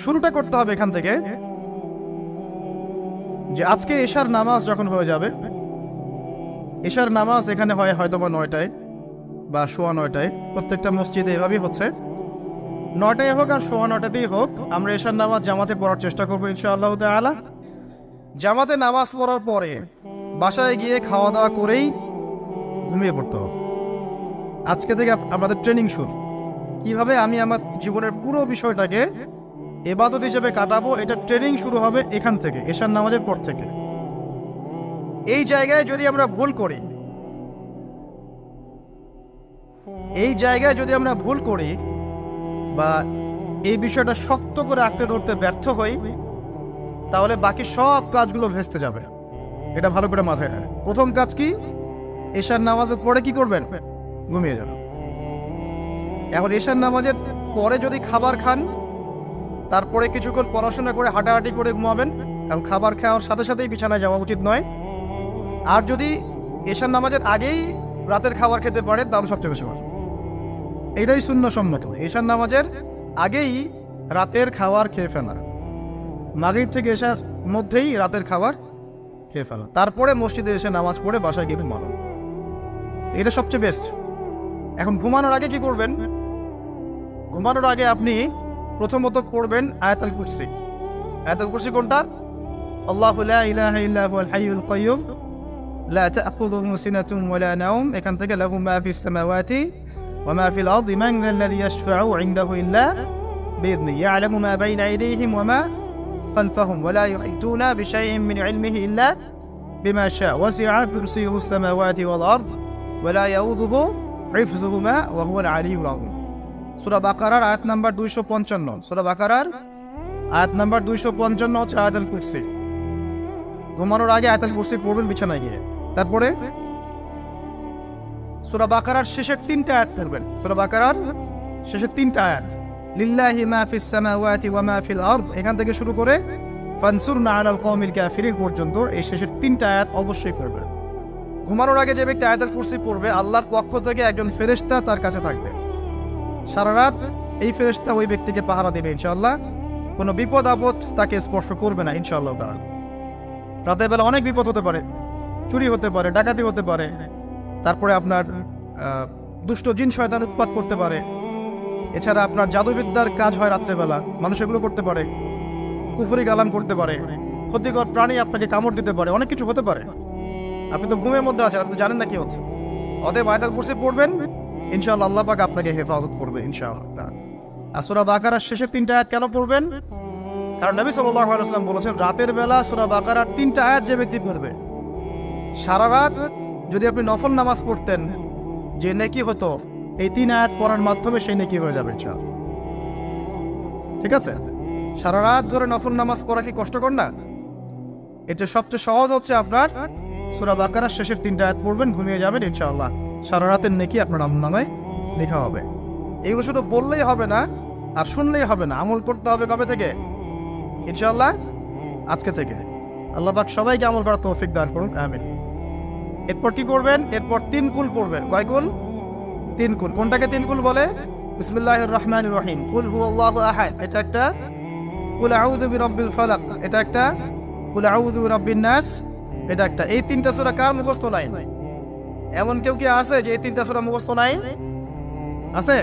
শুরুটা করতে হবে এখান থেকে যে আজকে এশার নামাজ যখন হয়ে যাবে, এশার নামাজ এখানে হয় হয়তোবা 9টায় বা 9:15টায়, প্রত্যেকটা মসজিদে এভাবেই হচ্ছে। 9টায় হোক আর 9:15তেই হোক, আমরা এশার নামাজ জামাতে পড়ার চেষ্টা করবো ইনশাআল্লাহ তাআলা। জামাতে নামাজ পড়ার পরে বাসায় গিয়ে খাওয়া দাওয়া করেই ঘুমিয়ে পড়তে হবে। আজকে থেকে আমাদের ট্রেনিং শুরু, কিভাবে আমি আমার জীবনের পুরো বিষয়টাকে ইবাদত হিসেবে কাটাবো, এটা ট্রেনিং শুরু হবে এখান থেকে, এশার নামাজের পর থেকে। এই জায়গায় যদি আমরা ভুল করি, বা এই বিষয়টা শক্ত করে আঁকড়ে ধরতে ব্যর্থ হই, তাহলে বাকি সব কাজগুলো ভেস্তে যাবে। এটা ভালো করে মাথায় রাখবেন। প্রথম কাজ কি? এশার নামাজের পরে কি করবেন? ঘুমিয়ে যাবেন। এখন এশার নামাজের পরে যদি খাবার খান, তারপরে কিছুক্ষণ পড়াশোনা করে হাঁটাহাঁটি করে ঘুমাবেন, কারণ খাবার খাওয়ার সাথে সাথেই বিছানায় যাওয়া উচিত নয়। আর যদি এশার নামাজের আগেই রাতের খাবার খেতে পারেন, তাহলে সবচেয়ে বেশি ভালো। এইটাই সুন্নতসম্মত, এশার নামাজের আগেই রাতের খাবার খেয়ে ফেলা, মাগরিব থেকে এশার মধ্যেই রাতের খাবার খেয়ে ফেলা, তারপরে মসজিদে এসে নামাজ পড়ে বাসায় গিয়ে ঘুমানো, এটা সবচেয়ে বেস্ট। এখন ঘুমানোর আগে কি করবেন? ঘুমানোর আগে আপনি প্রথমত পড়বেন আয়াতুল কুরসি। আয়াতুল কুরসি কোনটা? আল্লাহু লা ইলাহা ইল্লা হুয়াল হাইয়ুল কাইয়্যুম লা তা'খুযুহু সিনাতুন ওয়া লা নাওম, এখান থেকে লাহু মা ফিস সামাওয়াতি ওয়া মা ফিল আরদি মান যাল্লাযী ইয়াশফা'ু ইনদাহু ইল্লা বিইذনিহি ইয়া'লামু মা বাইনা আইদিহিম ওয়া মা খালফাহুম ওয়া লা ইউহিতুনা বিশাইইন মিন ইলমিহি ইল্লা বিমা শা'a ওয়াসি'a কুরসিয়ুহু সামাওয়াতি ওয়াল আরদ ওয়া লা ইয়াউদুহু হিফযুহুমা ওয়া হুয়াল আলিয়্যুল আযীম। সূরা বাকারার আয়াত নাম্বার 255। সূরা বাকারার আয়াত নাম্বার 255 হচ্ছে আয়াতুল কুরসি। ঘুমানোর আগে আয়াতুল কুরসি পড়বেন বিছানায় গিয়ে। তারপরে সূরা বাকারার শেষের 3টা আয়াত পড়বেন। সূরা বাকারার শেষের 3টা আয়াত, লিল্লাহি মা ফিস সামাওয়াতি ওয়া মা ফিল আরদ, এখান থেকে শুরু করে ফানসুরনা আলাল কওমিল কাফিরিন পর্যন্ত এই শেষের 3টা আয়াত অবশ্যই পড়বেন। ঘুমানোর আগে যে ব্যক্তি আয়াতুল কুরসি পড়বে, আল্লাহর পক্ষ থেকে একজন ফেরেশতা তার কাছে থাকবে সারা রাত। এই ফেরেশতা ওই ব্যক্তিকে পাহারা দেবে ইনশাআল্লাহ, কোনো বিপদ আপদ তাকে স্পর্শ করবে না ইনশাআল্লাহ তাআলা। রাতের বেলা অনেক বিপদ হতে পারে, চুরি হতে পারে, ডাকাতি হতে পারে, তারপরে আপনার দুষ্ট জিন শয়তান উৎপাত করতে পারে, এছাড়া আপনার জাদুবিদ্যার কাজ হয় রাত্রেবেলা, মানুষ এগুলো করতে পারে, কুফরি কালাম করতে পারে, ক্ষতিকর প্রাণী আপনাকে কামড় দিতে পারে, অনেক কিছু হতে পারে। আপনি তো ঘুমের মধ্যে আছেন, আপনি জানেন না কি হচ্ছে। অতএব আয়াতুল কুরসি পড়বেন, ইনশাআল্লাহ আল্লাহ পাক আপনাকে হেফাজত করবে ইনশাআল্লাহ। আর সূরা বাকারার শেষের 3টা আয়াত কেন পড়বেন? কারণ নবী সাল্লাল্লাহু আলাইহি ওয়াসাল্লাম বলেছেন, রাতের বেলা সূরা বাকারার 3টা আয়াত যে ব্যক্তি পড়বে, সারা রাত যদি আপনি নফল নামাজ পড়তেন, যে নেকি হতো, এই 3 আয়াত পড়ার মাধ্যমে সেই নেকি হয়ে যাবে ইনশাআল্লাহ। ঠিক আছে? সারা রাত ধরে নফল নামাজ পড়া কি কষ্টকর না? এটা সবচেয়ে সহজ হচ্ছে আপনার সূরা বাকারার শেষের 3টা আয়াত পড়বেন, ঘুমিয়ে যাবেন ইনশাআল্লাহ, সারা রাতের নেকি আপনার আমলনামায় লেখা হবে। এইগুলো শুধু বললেই হবে না আর শুনলেই হবে না, আমল করতে হবে কবে থেকে? ইনশাআল্লাহ আজকে থেকে। আল্লাহ পাক সবাইকে আমল করার তৌফিক দান করুন, আমিন। এরপর কি করবেন? এরপর 3 কুল পড়বেন। কয় কুল? 3 কুল। কোনটাকে 3 কুল বলে? বিসমিল্লাহির রহমানির রহিম, কুল হুয়াল্লাহু আহাদ, এটা একটা। কুল আউযু বিরাব্বিল ফালাক, এটা একটা। কুল আউযু বিরাব্বিন নাস, এটা একটা। এই 3টা সূরা কার মুখস্থ নাই? এমন কেউ কি আছে যে এই 3টা সূরা মুখস্থ নাই? আছে?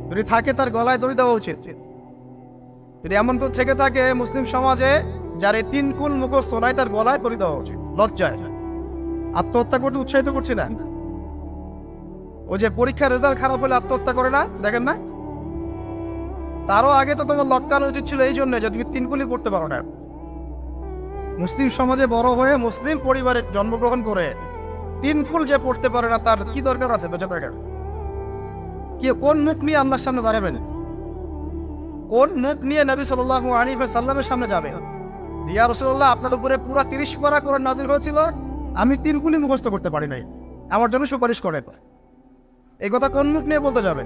যদি থাকে তার গলায় দড়ি দেওয়া উচিত। যদি এমন কেউ থেকে থাকে মুসলিম সমাজে যার এই 3 কুল মুখস্থ নাই, তার গলায় দড়ি দেওয়া উচিত। লজ্জায় আত্মহত্যা করতে উৎসাহিত করছি না। ও যে পরীক্ষার রেজাল্ট খারাপ হলে আত্মহত্যা করে না, দেখেন না? তারও আগে তো তোমার লটকানো উচিত ছিল এই জন্য যে তুমি 3 কুলই পড়তে পারো না। মুসলিম সমাজে বড় হয়ে মুসলিম পরিবারে জন্মগ্রহণ করে 3 কুল যে পড়তে পারে না, তার কি দরকার আছে? বেঁচে থাকার কি? কোন মুখ নিয়ে আল্লাহর সামনে দাঁড়াবেন? কোন মুখ নিয়ে নবী সাল্লাল্লাহু আলাইহি ওয়াসাল্লামের সামনে যাবে? ইয়া রাসূলুল্লাহ, আপনার উপরে পুরো 30 পারা কোরআন নাযিল হয়েছিল, আমি 3 কুলই মুখস্থ করতে পারি নাই, আমার জন্য সুপারিশ করেন। এই কথা কোন মুখ নিয়ে বলতে যাবে?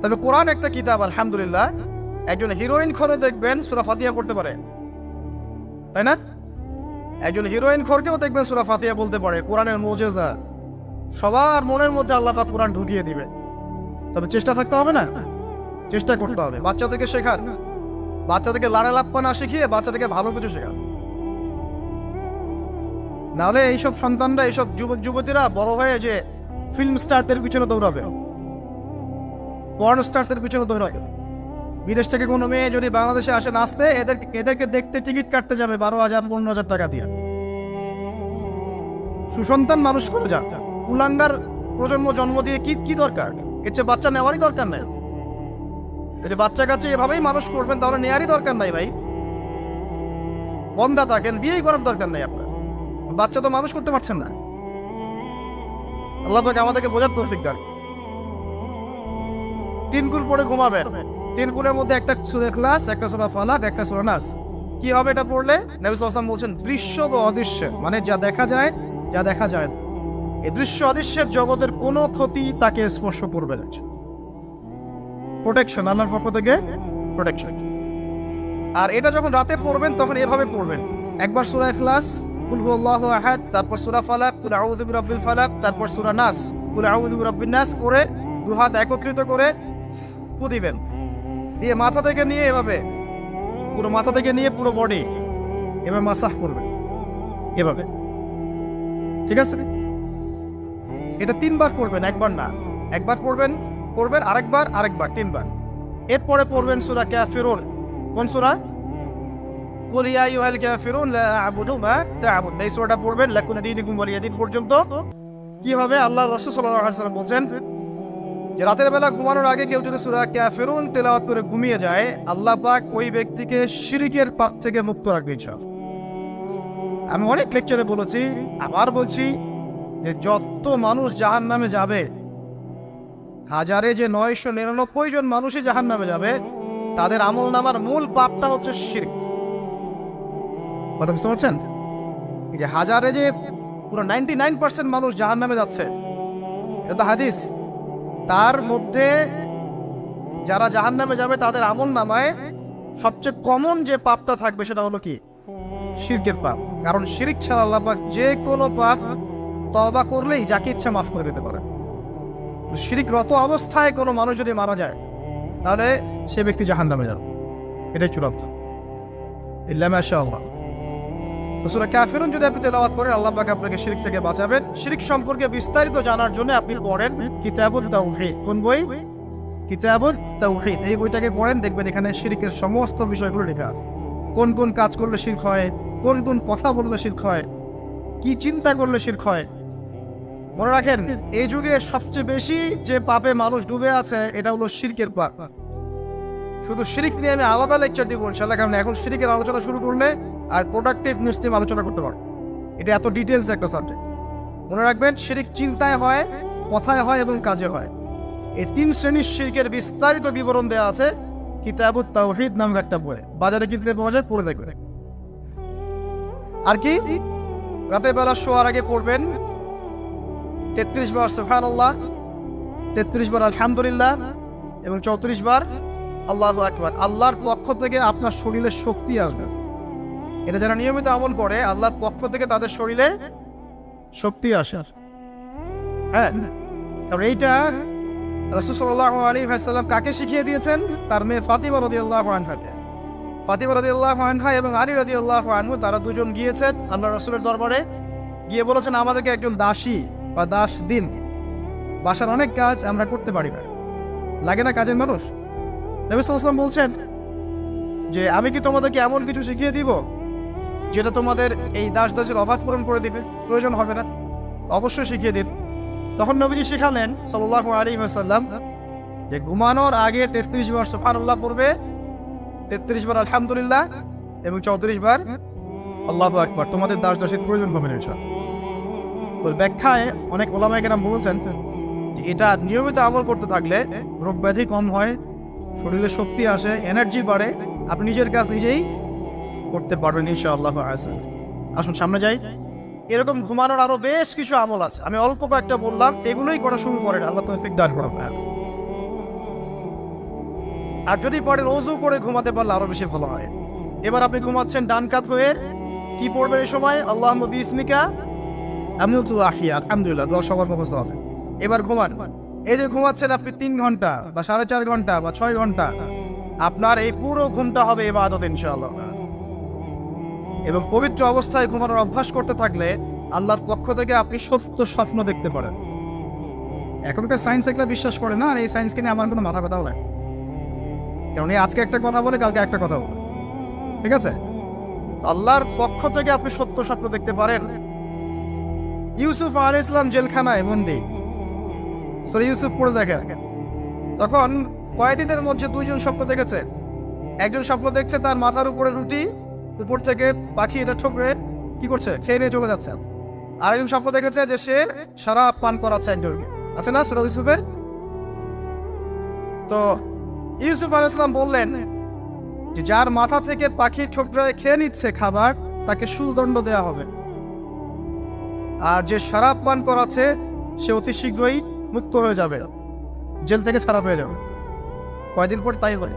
তবে কোরআন একটা কিতাব, আলহামদুলিল্লাহ। একজন হিরোইন খোরে দেখবেন সূরা ফাতিহা পড়তে পারে, তাই না? একজন হিরোইন খোরকেও দেখবেন সূরা ফাতিহা বলতে পারে। কোরআনের মুজিজা, সবার মনের মধ্যে আল্লাহ পাক কোরআন ঢুকিয়ে দিবে, তবে চেষ্টা থাকতে হবে না? চেষ্টা করতে হবে। বাচ্চাদেরকে শেখান, বাচ্চাদেরকে লাড়া লাপ্পা না শিখিয়ে বাচ্চাদেরকে ভালো কিছু শেখান। নাহলে এইসব সন্তানরা, এইসব যুবক যুবতীরা বড় হয়ে যে ফিল্ম স্টারদের পিছনে দৌড়াবে, পর্ন স্টারদের পিছনে দৌড়াবে। বিদেশ থেকে কোনো মেয়ে যদি বাংলাদেশে আসে নাচতে, এদেরকে দেখতে টিকিট কাটতে যাবে 12,000 15,000 টাকা দিয়ে। সুসন্তান মানুষ করে যান, কুলাঙ্গার প্রজন্ম জন্ম দিয়ে কি দরকার? এর চেয়ে বাচ্চা নেওয়ারই দরকার নাই। যদি বাচ্চা কাছে এভাবেই মানুষ করবেন তাহলে নেওয়ারই দরকার নাই ভাই। বন্ধা থাকেন, বিয়েই করার দরকার নাই আপনার। বাচ্চা তো মানুষ করতে পারছেন না। আল্লাহ পাক আমাদেরকে বোঝার তৌফিক দান। 3 কুল পড়ে ঘুমাবেন। 3 কুলের মধ্যে একটা সূরা ইখলাস, একটা সূরা ফালাক, একটা সূরা নাস। কি হবে এটা পড়লে? নবী সাল্লাল্লাহু আলাইহি ওয়াসাল্লাম বলছেন দৃশ্য বা অদৃশ্য, মানে যা দেখা যায় যা দেখা যায় না, এই দৃশ্য অদৃশ্যের জগতের কোনো ক্ষতি তাকে স্পর্শ করবে না। প্রোটেকশন, আল্লাহর পক্ষ থেকে প্রোটেকশন। আর এটা যখন রাতে পড়বেন তখন এভাবে পড়বেন, একবার সূরা ইখলাস, কুল হুয়াল্লাহু আহাদ, তারপর সূরা ফালাক, কুল আউযু বিরাব্বিল ফালাক, তারপর সূরা নাস, কুল আউযু বিরাব্বিন নাস করে 2 হাত একত্রিত করে ফু দিবেন। দিয়ে মাথা থেকে নিয়ে এভাবে, পুরো মাথা থেকে নিয়ে পুরো বডি এভাবে মাসাহ করবেন, এভাবে। ঠিক আছে? এটা 3 বার পড়বেন, একবার না। একবার পড়বেন, আরেকবার 3 বার। এরপরে পড়বেন সূরা কাফিরুন। কোন সূরা? কুল ইয়া আইয়ুহাল কাফিরুন লা আ'বুদু মা তা'বুদ। এই সূরাটা পড়বেন লাকুম দীনুকুম ওয়ালিয়া দীন পর্যন্ত। কি হবে? আল্লাহর রাসূল সাল্লাল্লাহু আলাইহি ওয়াসাল্লাম বলেন যে রাতের বেলা ঘুমানোর আগে কেউ যদি সূরা কাফিরুন তেলাওয়াত করে ঘুমিয়ে যায়, আল্লাহ পাক ওই ব্যক্তিকে শিরকের পাপ থেকে মুক্ত রাখবেন ইনশাআল্লাহ। আমি অনেক লেকচারে বলেছি, আবার বলছি যে যত মানুষ জাহান্নামে যাবে, হাজারে যে 999 জন মানুষই জাহান্নামে যাবে, তাদের আমলনামার মূল পাপটা হচ্ছে শিরক। কথা বুঝতে পারছেন? এই যে হাজারে যে পুরো 99% মানুষ জাহান্নামে যাচ্ছে, এটা তো হাদিস। তার মধ্যে যারা জাহান্নামে যাবে তাদের আমলনামায় সবচেয়ে কমন যে পাপটা থাকবে সেটা হলো কি? শিরকের পাপ। কারণ শিরক ছাড়া আল্লাহ পাক যে কোনো পাপ তওবা করলেই যাকে ইচ্ছা মাফ করে দিতে পারে। শিরকরত অবস্থায় কোনো মানুষ যদি মারা যায় তাহলে সে ব্যক্তি জাহান্নামে যাবে, এটাই চূড়ান্ত। ইল্লা মাশাআল্লাহ। তো সূরা কাফিরুন যদি আপনি তেলাওয়াত করেন, আল্লাহ পাক আপনাকে শিরক থেকে বাঁচাবেন। শিরক সম্পর্কে বিস্তারিত জানার জন্য আপনি পড়েন কিতাবুত তাওহীদ। কোন বই? কিতাবুত তাওহীদ। এই বইটাকে পড়েন, দেখবেন এখানে শিরকের সমস্ত বিষয়গুলো লেখা আছে। কোন কোন কাজ করলে শিরক হয়, কোন কোন কথা বললে শিরক হয়, কি চিন্তা করলে শিরক হয়। মনে রাখেন, এই যুগে সবচেয়ে বেশি যে পাপে মানুষ ডুবে আছে এটা হলো শিরকের পাপ। শুধু শিরক নিয়ে আমি আলাদা লেকচার দিব ইনশাআল্লাহ, কারণ এখন শিরকের আলোচনা শুরু করলে আর প্রোডাক্টিভ নিশ্চয়ই আলোচনা করতে পারবো। এটা এত ডিটেলস একটা সাবজেক্ট। মনে রাখবেন, শিরক চিন্তায় হয়, কথায় হয় এবং কাজে হয়। এই 3 শ্রেণীর শিরকের বিস্তারিত বিবরণ দেওয়া আছে কিতাবুত তাওহীদ নামক একটা বই। বাজারে কিনতে পাওয়া যায়, পড়ে দেখবেন। আর কি? রাতের বেলা শোয়ার আগে পড়বেন 33 বার সুবহানাল্লাহ, 33 বার আলহামদুলিল্লাহ এবং 34 বার আল্লাহু আকবার। আল্লাহর পক্ষ থেকে আপনার শরীরে শক্তি আসবে। এটা যারা নিয়মিত আমল করে, আল্লাহর পক্ষ থেকে তাদের শরীরে শক্তি আসে। হ্যাঁ, কারণ এইটা রাসূল সাল্লাল্লাহু আলাইহি ওয়াসাল্লাম কাকে শিখিয়ে দিয়েছেন? তার মেয়ে ফাতিমা রাদিয়াল্লাহু আনহাকে। ফাতিমা রাদিয়াল্লাহু আনহা এবং আলী রাদিয়াল্লাহু আনহু, তারা দুজন গিয়েছেন আল্লাহর রাসূলের দরবারে, গিয়ে বলেছেন আমাদেরকে একজন দাসী বা দাস দিন। বাসার অনেক কাজ আমরা করতে পারি না, লাগে না কাজের মানুষ? নবী সাল্লাল্লাহু আলাইহি ওয়াসাল্লাম বলছেন যে আমি কি তোমাদেরকে এমন কিছু শিখিয়ে দিব যেটা তোমাদের এই দাস দাসের অভাব পূরণ করে দিবে, প্রয়োজন হবে না? অবশ্যই শিখিয়ে দিন। তখন নবীজি শিখালেন সাল্লাল্লাহু আলাইহি ওয়াসাল্লাম যে ঘুমানোর আগে 33 বার সুবহানাল্লাহ পড়বে, 33 বার আলহামদুলিল্লাহ এবং 34 বার আল্লাহু আকবার। তোমাদের দাস দাসের প্রয়োজন হবে না ইনশাআল্লাহ। ওর ব্যাখ্যায় অনেক ওলামায়ে কেরাম বলেছেন যে এটা নিয়মিত আমল করতে থাকলে রোগ ব্যাধি কম হয়, শরীরে শক্তি আসে, এনার্জি বাড়ে, আপনি নিজের কাজ নিজেই করতে পারবেন ইনশাআল্লাহ। আসুন সামনে যাই। এরকম ঘুমানোর আরো বেশ কিছু আমল আছে, আমি অল্প কয়েকটা বললাম, এগুলোই করা শুরু করেন, আল্লাহ তৌফিক দান করবেন। আর যদি পরে ওযু করে ঘুমাতে পারলে আরো বেশি ভালো হয়। এবার আপনি ঘুমাচ্ছেন ডান কাত হয়ে, কি পড়বেন এই সময়? আল্লাহুম্মা বিসমিকা আমুতু ওয়া আহইয়া, আলহামদুলিল্লাহ, দোয়া সবার মুখস্থ আছে। এবার ঘুমান, এই যে ঘুমাচ্ছেন আপনি 3 ঘন্টা বা 4.5 ঘন্টা বা 6 ঘন্টা, আপনার এই পুরো ঘুমটা হবে ইবাদত ইনশাআল্লাহ। এবং পবিত্র অবস্থায় ঘুমানোর অভ্যাস করতে থাকলে আল্লাহর পক্ষ থেকে আপনি সত্য স্বপ্ন দেখতে পারেন। এখনকার সায়েন্স এগুলো বিশ্বাস করে না, আর এই সায়েন্সকে নিয়ে আমার কোনো মাথা ব্যথাও নাই, কারণ এই আজকে একটা কথা বলে কালকে একটা কথা বলে, ঠিক আছে? আল্লাহর পক্ষ থেকে আপনি সত্য স্বপ্ন দেখতে পারেন। ইউসুফ আলাইহিস সালাম জেলখানায় বন্দী, সূরা ইউসুফ পড়ে দেখেন, তখন কয়েদিদের মধ্যে 2 জন স্বপ্ন দেখেছে। একজন স্বপ্ন দেখছে তার মাথার উপরে রুটি, উপর থেকে পাখি এটা ঠোকরে কি করছে, খেয়ে নিয়ে চলে যাচ্ছে। আর একজন স্বপ্ন দেখেছে যে সে শরাব পান করাচ্ছে একজনকে, আছে না সূরা ইউসুফে? তো ইউসুফ আলাইহিস সালাম বললেন যে যার মাথা থেকে পাখি ঠোকরে খেয়ে নিচ্ছে খাবার, তাকে সুদণ্ড দেওয়া হবে, আর যে শরাব পান করাচ্ছে সে অতি শীঘ্রই মুক্ত হয়ে যাবে, জেল থেকে ছাড়া পেয়ে যাবে। কয়দিন পর তাই হয়।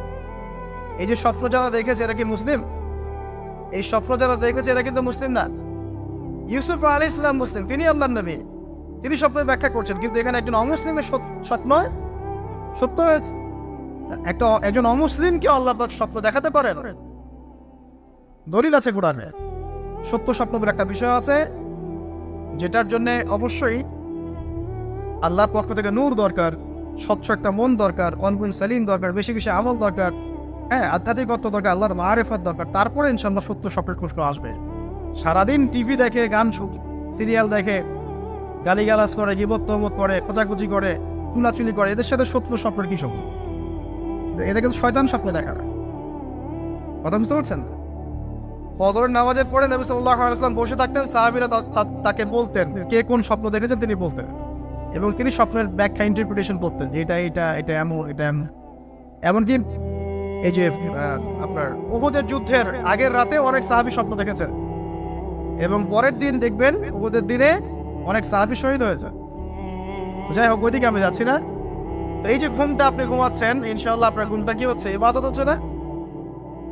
এই যে স্বপ্ন যারা দেখেছে এরা কি মুসলিম? এই স্বপ্ন যারা দেখেছে এরা কিন্তু মুসলিম না। ইউসুফ আলাইহিস সালাম মুসলিম, তিনি আল্লাহর নবী, তিনি স্বপ্নের ব্যাখ্যা করছেন, কিন্তু এখানে একজন অমুসলিমের স্বপ্ন সত্য হয়েছে। একজন অমুসলিমকে আল্লাহ পাক স্বপ্ন দেখাতে পারেন, দলিল আছে কোরআনে। সত্য স্বপ্ন বলে একটা বিষয় আছে, যেটার জন্য অবশ্যই আল্লাহর পক্ষ থেকে নূর দরকার, স্বচ্ছ একটা মন দরকার, কনফিন সালিম দরকার, বেশি বেশি আমল দরকার, হ্যাঁ, আধ্যাত্মিকত্ব দরকার, আল্লাহর মারিফাত দরকার, তারপরে ইনশাআল্লাহ সত্য স্বপ্নের প্রশ্ন আসবে। সারাদিন টিভি দেখে, গান সিরিয়াল দেখে, গালিগালাজ করে, গীবত তহমত করে, খোঁচাখুচি করে, চুলাচুলি করে, এদের সাথে সত্য স্বপ্নের কি সম্পর্ক? এদের কিন্তু শয়তান স্বপ্ন দেখা। কথা বুঝতে পারছেন? ফজরের নামাজের পরে নবী সাল্লাল্লাহু আলাইহি ওয়াসাল্লাম বসে থাকতেন, সাহাবীরা তাকে বলতেন কে কোন স্বপ্ন দেখেছেন, তিনি বলতেন, এবং তিনি স্বপ্নের ব্যাখ্যা ইন্টারপ্রিটেশন করতেন যে এটা এটা এটা এমন এটা এমন। এমনকি এই যে আপনার উহুদের যুদ্ধের আগের রাতে অনেক সাহাবী স্বপ্ন দেখেছেন, এবং পরের দিন দেখবেন উহুদের দিনে অনেক সাহাবী শহীদ হয়েছে। তো যাই হোক, ওইদিকে আমি যাচ্ছি না। তো এই যে ঘুমটা আপনি ঘুমাচ্ছেন, ইনশাআল্লাহ আপনার ঘুমটা কি হচ্ছে? ইবাদত হচ্ছে না?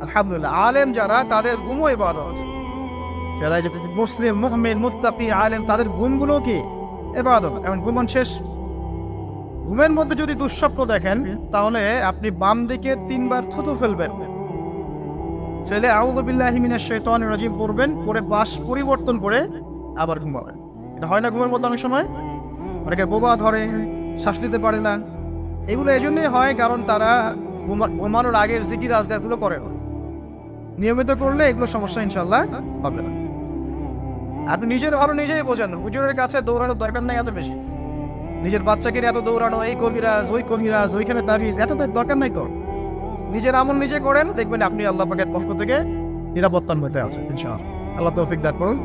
আলহামদুলিল্লাহ, আলেম যারা তাদের ঘুমও ইবাদত। যারা যে মুসলিম, মুমিন, মুত্তাকি, আলেম, তাদের ঘুমগুলো কি ইবাদত। এখন ঘুমান শেষ, ঘুমের মধ্যে যদি দুঃস্বপ্ন দেখেন তাহলে আপনি বাম দিকে 3 বার থুতু ফেলবেন, ফেলে আউযু বিল্লাহি মিনাশ শাইতানির রাজিম পড়বেন, পরে পাশ পরিবর্তন করে আবার ঘুমাবেন। এটা হয় না ঘুমের মধ্যে অনেক সময়? অনেকে বোবা ধরে, শ্বাস নিতে পারে না। এগুলো এই জন্যই হয় কারণ তারা ঘুমানোর আগের জিকির আজকারগুলো করে না। নিয়মিত করলে এগুলো সমস্যা ইনশাআল্লাহ হবে না। আপনি নিজের ভালো নিজেই বোঝেন, হুজুরের কাছে দৌড়ানোর দরকার নাই এত বেশি। নিজের বাচ্চাকে এত দৌড়ানো, এই কবিরাজ ওই কবিরাজ, ওইখানে তাবিজ, এত দরকার নাই তো। নিজের আমল নিজে করেন, দেখবেন আপনি আল্লাহ পাকের পক্ষ থেকে নিরাপত্তার মধ্যে আছেন ইনশাআল্লাহ। আল্লাহ তৌফিক দান করুন।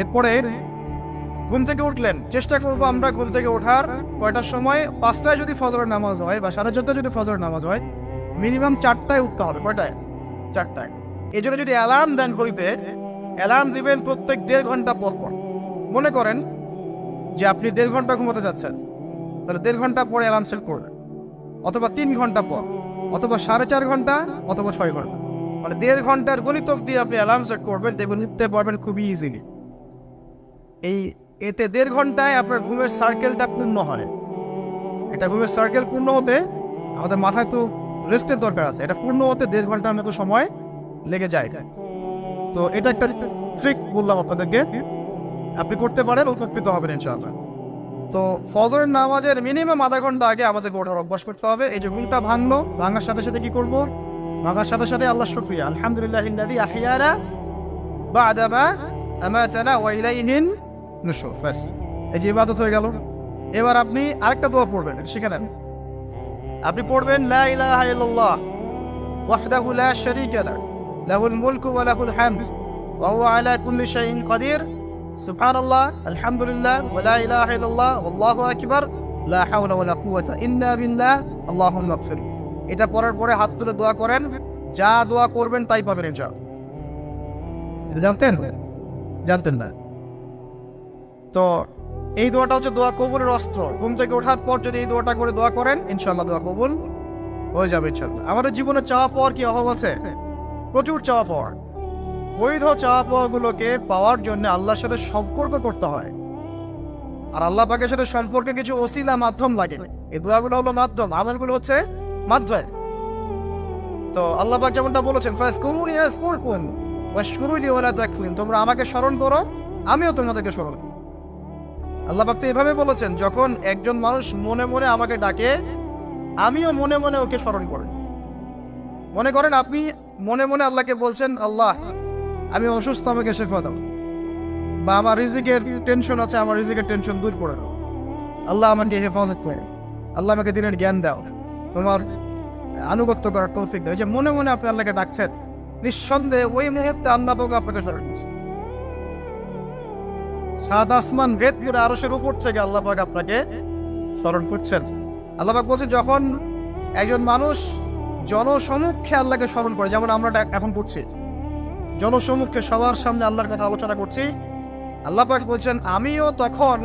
এরপরে ঘুম থেকে উঠলেন, চেষ্টা করবো আমরা ঘুম থেকে ওঠার কয়টার সময়? 5টায় যদি ফজরের নামাজ হয় বা 4:30টায় যদি ফজরের নামাজ হয়, মিনিমাম 4টায় উঠতে হবে। কয়টায়? 4টায়। এই জন্য যদি অ্যালার্ম দেন ঘড়িতে, অ্যালার্ম দিবেন প্রত্যেক 1.5 ঘন্টা পর পর। মনে করেন যে আপনি 1.5 ঘন্টা ঘুমোতে যাচ্ছেন, তাহলে 1.5 ঘন্টা পরে অ্যালার্ম সেট করবেন, অথবা 3 ঘন্টা পর, অথবা 4.5 ঘন্টা, অথবা 6 ঘন্টা, মানে 1.5 ঘন্টার গণিতক দিয়ে আপনি অ্যালার্ম সেট করবেন, দেখবেন উঠতে পারবেন খুবই ইজিলি। এতে 1.5 ঘন্টায় আপনার ঘুমের সার্কেলটা পূর্ণ হয়। এটা ঘুমের সার্কেল পূর্ণ হতে আমাদের মাথায় তো রেস্টের দরকার আছে, এটা পূর্ণ হতে 1.5 ঘন্টার মতো সময় লেগে যায়। তো এটা একটা ট্রিক বললাম আপনাদেরকে, আপনি করতে পারেন, উপকৃত হবেন ইনশাআল্লাহ। তো ফজরের নামাজের মিনিমাম আধা ঘন্টা আগে আমাদেরকে ওঠার অভ্যাস করতে হবে। এই যে ঘুমটা ভাঙলো, ভাঙার সাথে সাথে কি করবো? ভাঙার সাথে সাথে আল্লাহ শুকরিয়া, আলহামদুলিল্লাহিল্লাযী আহইয়ানা বা'দা মা আমাতানা ওয়া ইলাইহিন নুশুর। বাস, এই যে ইবাদত হয়ে গেল। এবার আপনি আরেকটা দোয়া পড়বেন, শিখে নেন। আপনি পড়বেন লা ইলাহা ইল্লাল্লাহ ওয়াহদাহু লা শারীকা লাহু লাহুল মুলকু ওয়া লাহুল হামদ ওয়া হুয়া আলা কুল্লি শাইইন কাদির সুবহানাল্লাহ আলহামদুলিল্লাহ ওয়া লা ইলাহা ইল্লাল্লাহ ওয়াল্লাহু আকবার লা হাওলা ওয়া লা কুওয়াতা ইল্লা বিল্লাহ আল্লাহুম্মা ইগফির। এটা পড়ার পরে হাত তুলে দোয়া করেন, যা দোয়া করবেন তাই পাবেন ইনশাআল্লাহ। এটা জানতেন না? তো এই দোয়াটা হচ্ছে দোয়া কবুলের অস্ত্র। ঘুম থেকে ওঠার পর যদি এই দোয়াটা করে দোয়া করেন, ইনশাআল্লাহ দোয়া কবুল হয়ে যাবে ইনশাআল্লাহ। আমাদের জীবনে চাওয়া পাওয়ার কি অভাব আছে? প্রচুর চাওয়া পাওয়ার। বৈধ চাওয়া পাওয়াগুলোকে পাওয়ার জন্য আল্লাহর সাথে সম্পর্ক করতে হয়। আর আল্লাহ পাকের সাথে সম্পর্কে কিছু ওসিলা মাধ্যম লাগে। এই দোয়াগুলো হলো মাধ্যম, আমলগুলো হচ্ছে মাধ্যম। তো আল্লাহ পাক যেমনটা বলেছেন, ফাযকুরুনি আযকুরকুম ওয়াশকুরুলি ওয়ালা তাকফুরুন, তোমরা আমাকে স্মরণ করো আমিও তোমাদেরকে স্মরণ করব। আল্লাহ পাক তো এভাবে বলেছেন, যখন একজন মানুষ মনে মনে আমাকে ডাকে আমিও মনে মনে ওকে স্মরণ করি। মনে করেন আপনি মনে মনে আল্লাহকে বলছেন, আল্লাহ আমি অসুস্থ, আমাকে শেফা দাও, বা আমার রিজিকের টেনশন আছে, আমার রিজিকের টেনশন দূর করে দাও, আল্লাহ আমাকে হেফাজত করে, আল্লাহ আমাকে দিনের জ্ঞান দাও, তোমার আনুগত্য করার তৌফিক দাও। যে মনে মনে আপনি আল্লাহকে ডাকছেন, নিঃসন্দেহে ওই মুহূর্তে আল্লাহ পাক আপনাকে স্মরণ করছে। সাত আসমান ভেদ করে আরশের উপর থেকে আল্লাহ পাক আপনাকে স্মরণ করছেন। আল্লাহ পাক বলছেন, যখন একজন মানুষ জনসমক্ষে আল্লাহকে স্মরণ করে, যেমন আমরা এখন করছি, জনসমক্ষে সবার সামনে আল্লাহর কথা আলোচনা করছি, আল্লাহ পাক বলছেন আমিও তখন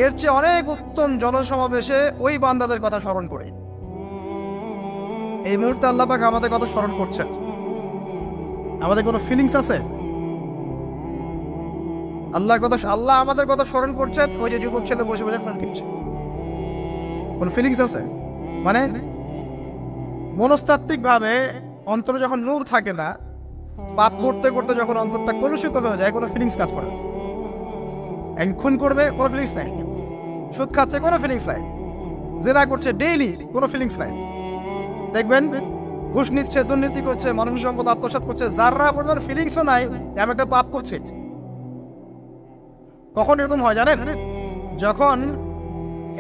এর চেয়ে অনেক উত্তম জনসমাবেশে ওই বান্দাদের কথা স্মরণ করি। এই মুহূর্তে আল্লাহ পাক আমাদের কথা স্মরণ করছেন। আমাদের কোনো ফিলিংস আছে? আল্লাহ আমাদের কথা স্মরণ করছেন, ওই যে যুবক ছেলে বসে বসে ফোন কিনছে, কোন ফিলিংস আছে? মানে মনস্তাত্ত্বিক ভাবে অন্তরে যখন নূর থাকে না, পাপ করতে করতে যখন অন্তরটা কলুষিত হয়ে যায়, কোনো ফিলিংস কাজ করে। খুন করবে, কোনো ফিলিংস নাই। সুদ খাচ্ছে, কোনো ফিলিংস নাই। জেনা করছে ডেইলি, কোনো ফিলিংস নাই। দেখবেন ঘুষ নিচ্ছে, দুর্নীতি করছে, মানুষের সম্পদ আত্মসাৎ করছে, যারা পরিমাণ ফিলিংসও নাই আমি একটা পাপ করছি। কখন এরকম হয় জানেন? যখন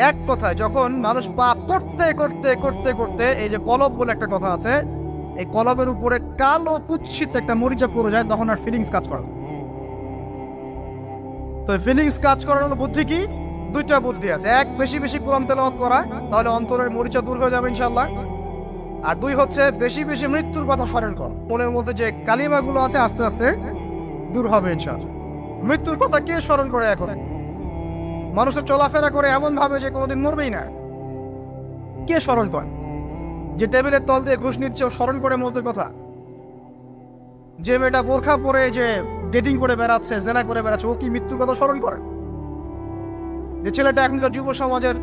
এক কথায় যখন মানুষ পাপ করতে করতে করতে করতে, এই যে কলব বলে একটা কথা আছে, এই কলবের উপরে কালো কুৎসিত একটা মরিচা পড়ে যায়, তখন আর ফিলিংস কাজ করে। তো ফিলিংস কাজ করানোর বুদ্ধি কি? দুইটা বুদ্ধি আছে। এক, বেশি বেশি কোরআন তেলাওয়াত করা, তাহলে অন্তরের মরিচা দূর হয়ে যাবে ইনশাআল্লাহ। আর দুই হচ্ছে বেশি বেশি মৃত্যুর কথা স্মরণ কর, মনের মধ্যে যে কালিমাগুলো আছে আস্তে আস্তে দূর হবে ইনশাআল্লাহ। মৃত্যুর কথা কে স্মরণ করে? এখন মানুষের চলাফেরা করে এমন ভাবে যে কোনোদিন মরবেই না। কে স্মরণ করে? যে টেবিলের তল দিয়ে ঘুষ নিচ্ছে ও স্মরণ করে মৃত্যুর কথা। যে মেয়েটা বোরখা পরে যে ডেটিং করে বেড়াচ্ছে, জেনা করে বেড়াচ্ছে, ও কি মৃত্যুর কথা স্মরণ করে? যে ছেলেটা এখনকার যুব সমাজের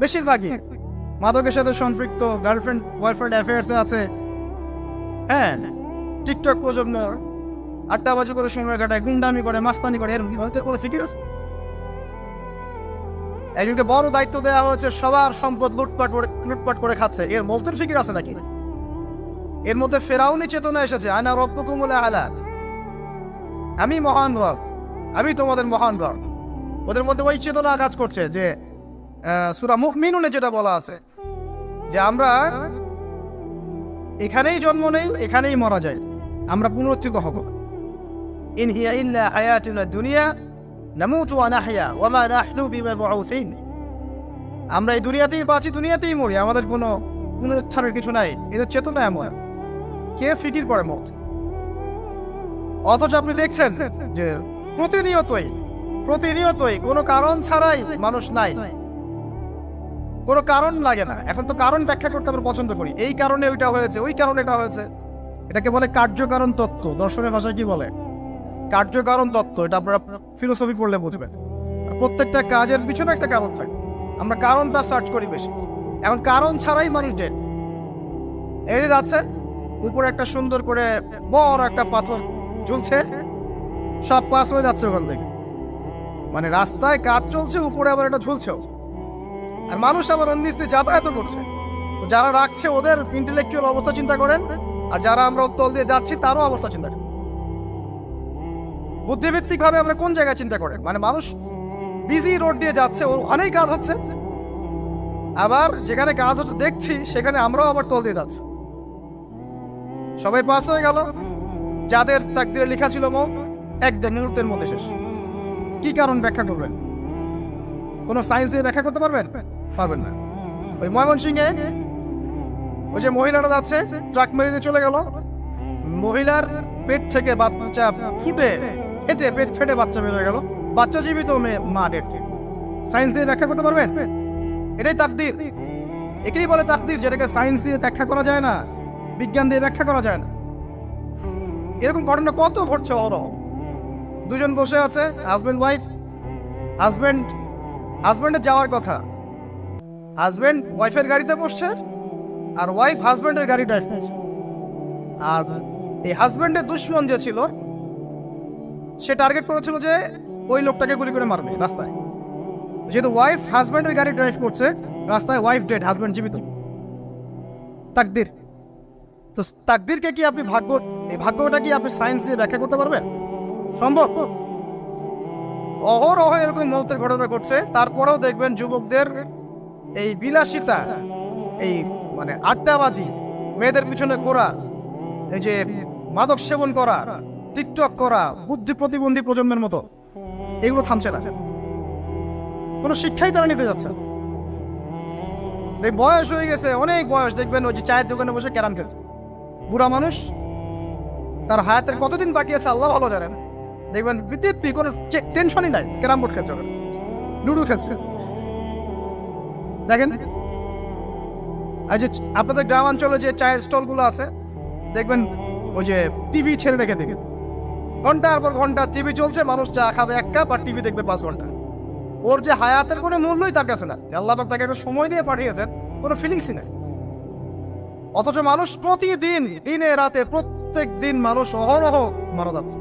বেশিরভাগই মাদকের সাথে সম্পৃক্ত, গার্লফ্রেন্ড বয়ফ্রেন্ড অ্যাফেয়ার্সে আছে, হ্যাঁ, টিকটক প্রজন্ম, আড্ডাবাজি করে সময় কাটায়, গুন্ডামি করে, মাস্তানি করে, এর হয়তো কোনো ফিকির আছে? একজনকে বড় দায়িত্ব দেওয়া হয়েছে, সবার সম্পদ লুটপাট করে খাচ্ছে, এর মৌতের ফিকির আছে নাকি? এর মধ্যে ফেরাউনি চেতনা এসেছে, আনা রব্বুকুমুল আ'লা, আমি মহান রব, আমি তোমাদের মহান রব। ওদের মধ্যে ওই চেতনা কাজ করছে যে সূরা মুমিনুনে যেটা বলা আছে, যে আমরা এখানেই জন্ম নেই, এখানেই মারা যাই, আমরা পুনরুত্থিত হব। ইন হিয়া ইল্লা হায়াতুনা দুনিয়া নামুতু ওয়া নাহইয়া ওয়া মা নাহনু বিমাবউসিন। আমরা এই দুনিয়াতেই বাঁচি, দুনিয়াতেই মরি, আমাদের কোনো পুনরুত্থানের কিছু নাই। এদের চেতনা এমন। কে ফিকির করে মত? অথচ আপনি দেখছেন যে প্রতিনিয়তই কোনো কারণ ছাড়াই মানুষ নাই, কোনো কারণ লাগে না। এখন তো কারণ ব্যাখ্যা করতে আমরা পছন্দ করি, এই কারণে ওইটা হয়েছে, ওই কারণে এটা হয়েছে। এটাকে বলে কার্যকারণ তত্ত্ব। দর্শনের ভাষায় কি বলে? কার্যকারণ তত্ত্ব। এটা আপনারা ফিলোসফি পড়লে বুঝবেন। প্রত্যেকটা কাজের পিছনে একটা কারণ থাকে, আমরা কারণটা সার্চ করি বেশি। এখন কারণ ছাড়াই মানুষ ডেড। এই যাচ্ছে উপরে একটা সুন্দর করে বড় একটা পাথর ঝুলছে, সব পাস হয়ে যাচ্ছে ওখান থেকে। মানে রাস্তায় কাজ চলছে, উপরে আবার এটা ঝুলছেও, আর মানুষ আবার অন্য যাতায়াত করছে। যারা রাখছে ওদের ইন্টেলেকচুয়াল অবস্থা চিন্তা করেন, আর যারা আমরা উত্তল দিয়ে যাচ্ছি তারও অবস্থা চিন্তা করেন। বুদ্ধিভিত্তিক ভাবে আমরা কোন জায়গায় চিন্তা করেন? মানে মানুষ বিজি রোড দিয়ে যাচ্ছে, ওখানেই কাজ হচ্ছে, আবার যেখানে কাজ হচ্ছে দেখছি সেখানে আমরাও আবার তল দিয়ে যাচ্ছি। সবাই পাস হয়ে গেল, যাদের তাকদিরে লেখা ছিল মৌত, একদম মুহূর্তের মধ্যে শেষ। কি কারণ ব্যাখ্যা করবেন? কোনো সায়েন্স দিয়ে ব্যাখ্যা করতে পারবেন? পারবেন না। ওই ময়মনসিংহে ওই যে মহিলাটা যাচ্ছে, ট্রাক মেরে দিয়ে চলে গেল, মহিলার পেট থেকে বাচ্চা ফেটে পেট ফেটে বাচ্চা বের হয়ে গেল, বাচ্চা জীবিত, মা ডেড। সায়েন্স দিয়ে ব্যাখ্যা করতে পারবেন? এটাই তাকদির। একেই বলে তাকদির, যেটাকে সায়েন্স দিয়ে ব্যাখ্যা করা যায় না, বিজ্ঞান দিয়ে ব্যাখ্যা করা যায় না। এরকম ঘটনা কত ঘটছে। দুজন বসে আছে, হাজবেন্ড ওয়াইফ, হাজব্যান্ডের যাওয়ার কথা, হাজব্যান্ড ওয়াইফের গাড়িতে বসছে আর ওয়াইফ হাজব্যান্ডের গাড়ি ড্রাইভ করছে। আর এই হাজব্যান্ডের দুশ্মন যে ছিল সে টার্গেট করেছিল যে ওই লোকটাকে গুলি করে মারবে রাস্তায়। যেহেতু ওয়াইফ হাজব্যান্ডের গাড়ি ড্রাইভ করছে, রাস্তায় ওয়াইফ ডেড, হাজব্যান্ড জীবিত। তাকদির। তো তাকদিরকে কি আপনি এই ভাগ্যটা কি আপনি সায়েন্স দিয়ে ব্যাখ্যা করতে পারবেন? সম্ভব? অহরহ এরকম মৌতের ঘটনা ঘটছে। তারপরেও দেখবেন যুবকদের এই বিলাসিতা, এই মানে আড্ডাবাজি, মেয়েদের পিছনে ঘোরা, এই যে মাদক সেবন করা, টিকটক করা, বুদ্ধি প্রতিবন্ধী প্রজন্মের মতো, এগুলো থামছে না। কোনো শিক্ষাই তারা নিতে যাচ্ছে। এই বয়স হয়ে গেছে, অনেক বয়স, দেখবেন ওই যে চায়ের দোকানে বসে ক্যারাম খেলছে। বুড়া মানুষ, তার হায়াতের কতদিন বাকি আছে আল্লাহ ভালো জানেন। দেখবেন বিদ্যুৎ কোনো টেনশনই নাই, ক্যারাম বোর্ড খেলছে, লুডো খেলছে। দেখেন আর যে আপনাদের গ্রামাঞ্চলে যে চায়ের স্টলগুলো আছে, দেখবেন ওই যে টিভি ছেড়ে রেখে দেখে ঘন্টার পর ঘন্টা টিভি চলছে, মানুষ চা খাবে 1 কাপ আর টিভি দেখবে 5 ঘন্টা। ওর যে হায়াতের কোনো মূল্যই তার কাছে না। আল্লাহ পাক তাকে একটা সময় দিয়ে পাঠিয়েছেন, কোনো ফিলিংসই নাই। অথচ মানুষ প্রতিদিন, দিনে রাতে, প্রত্যেক দিন মানুষ অহরহ মারা যাচ্ছে।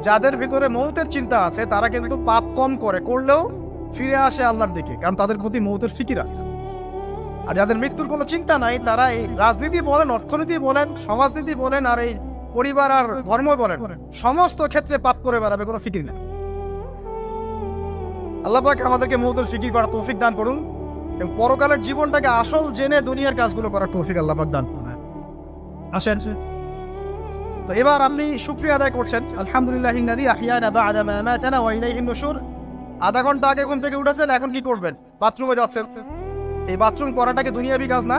যাদের ভিতরে মৌতের চিন্তা আছে তারা কিন্তু পাপ কম করলেও ফিরে আসে আল্লাহর দিকে, কারণ তাদের প্রতি মৌতের ফিকির আছে। আর যাদের মৃত্যুর কোনো চিন্তা নাই, তারা এই রাজনীতি বলেন, অর্থনীতি বলেন, সমাজনীতি বলেন, আর এই পরিবার আর ধর্ম বলেন, সমস্ত ক্ষেত্রে পাপ করে বেড়াবে, কোনো ফিকির না। আল্লাহ পাক আমাদেরকে মৌতের ফিকির করার তৌফিক দান করুন এবং পরকালের জীবনটাকে আসল জেনে দুনিয়ার কাজগুলো করার তৌফিক আল্লাহ পাক দান করুন। আসেন, তো এবার আপনি শুকরিয়া আদায় করছেন, আলহামদুলিল্লাহিল্লাযী আহইয়ানা বা'দা মা আমাতানা ওয়া ইলাইহিন নুশুর। আধা ঘন্টা আগে ঘুম থেকে উঠেছেন, এখন কি করবেন? বাথরুমে যাচ্ছেন। এই বাথরুম করাটাকে দুনিয়াবি কাজ না,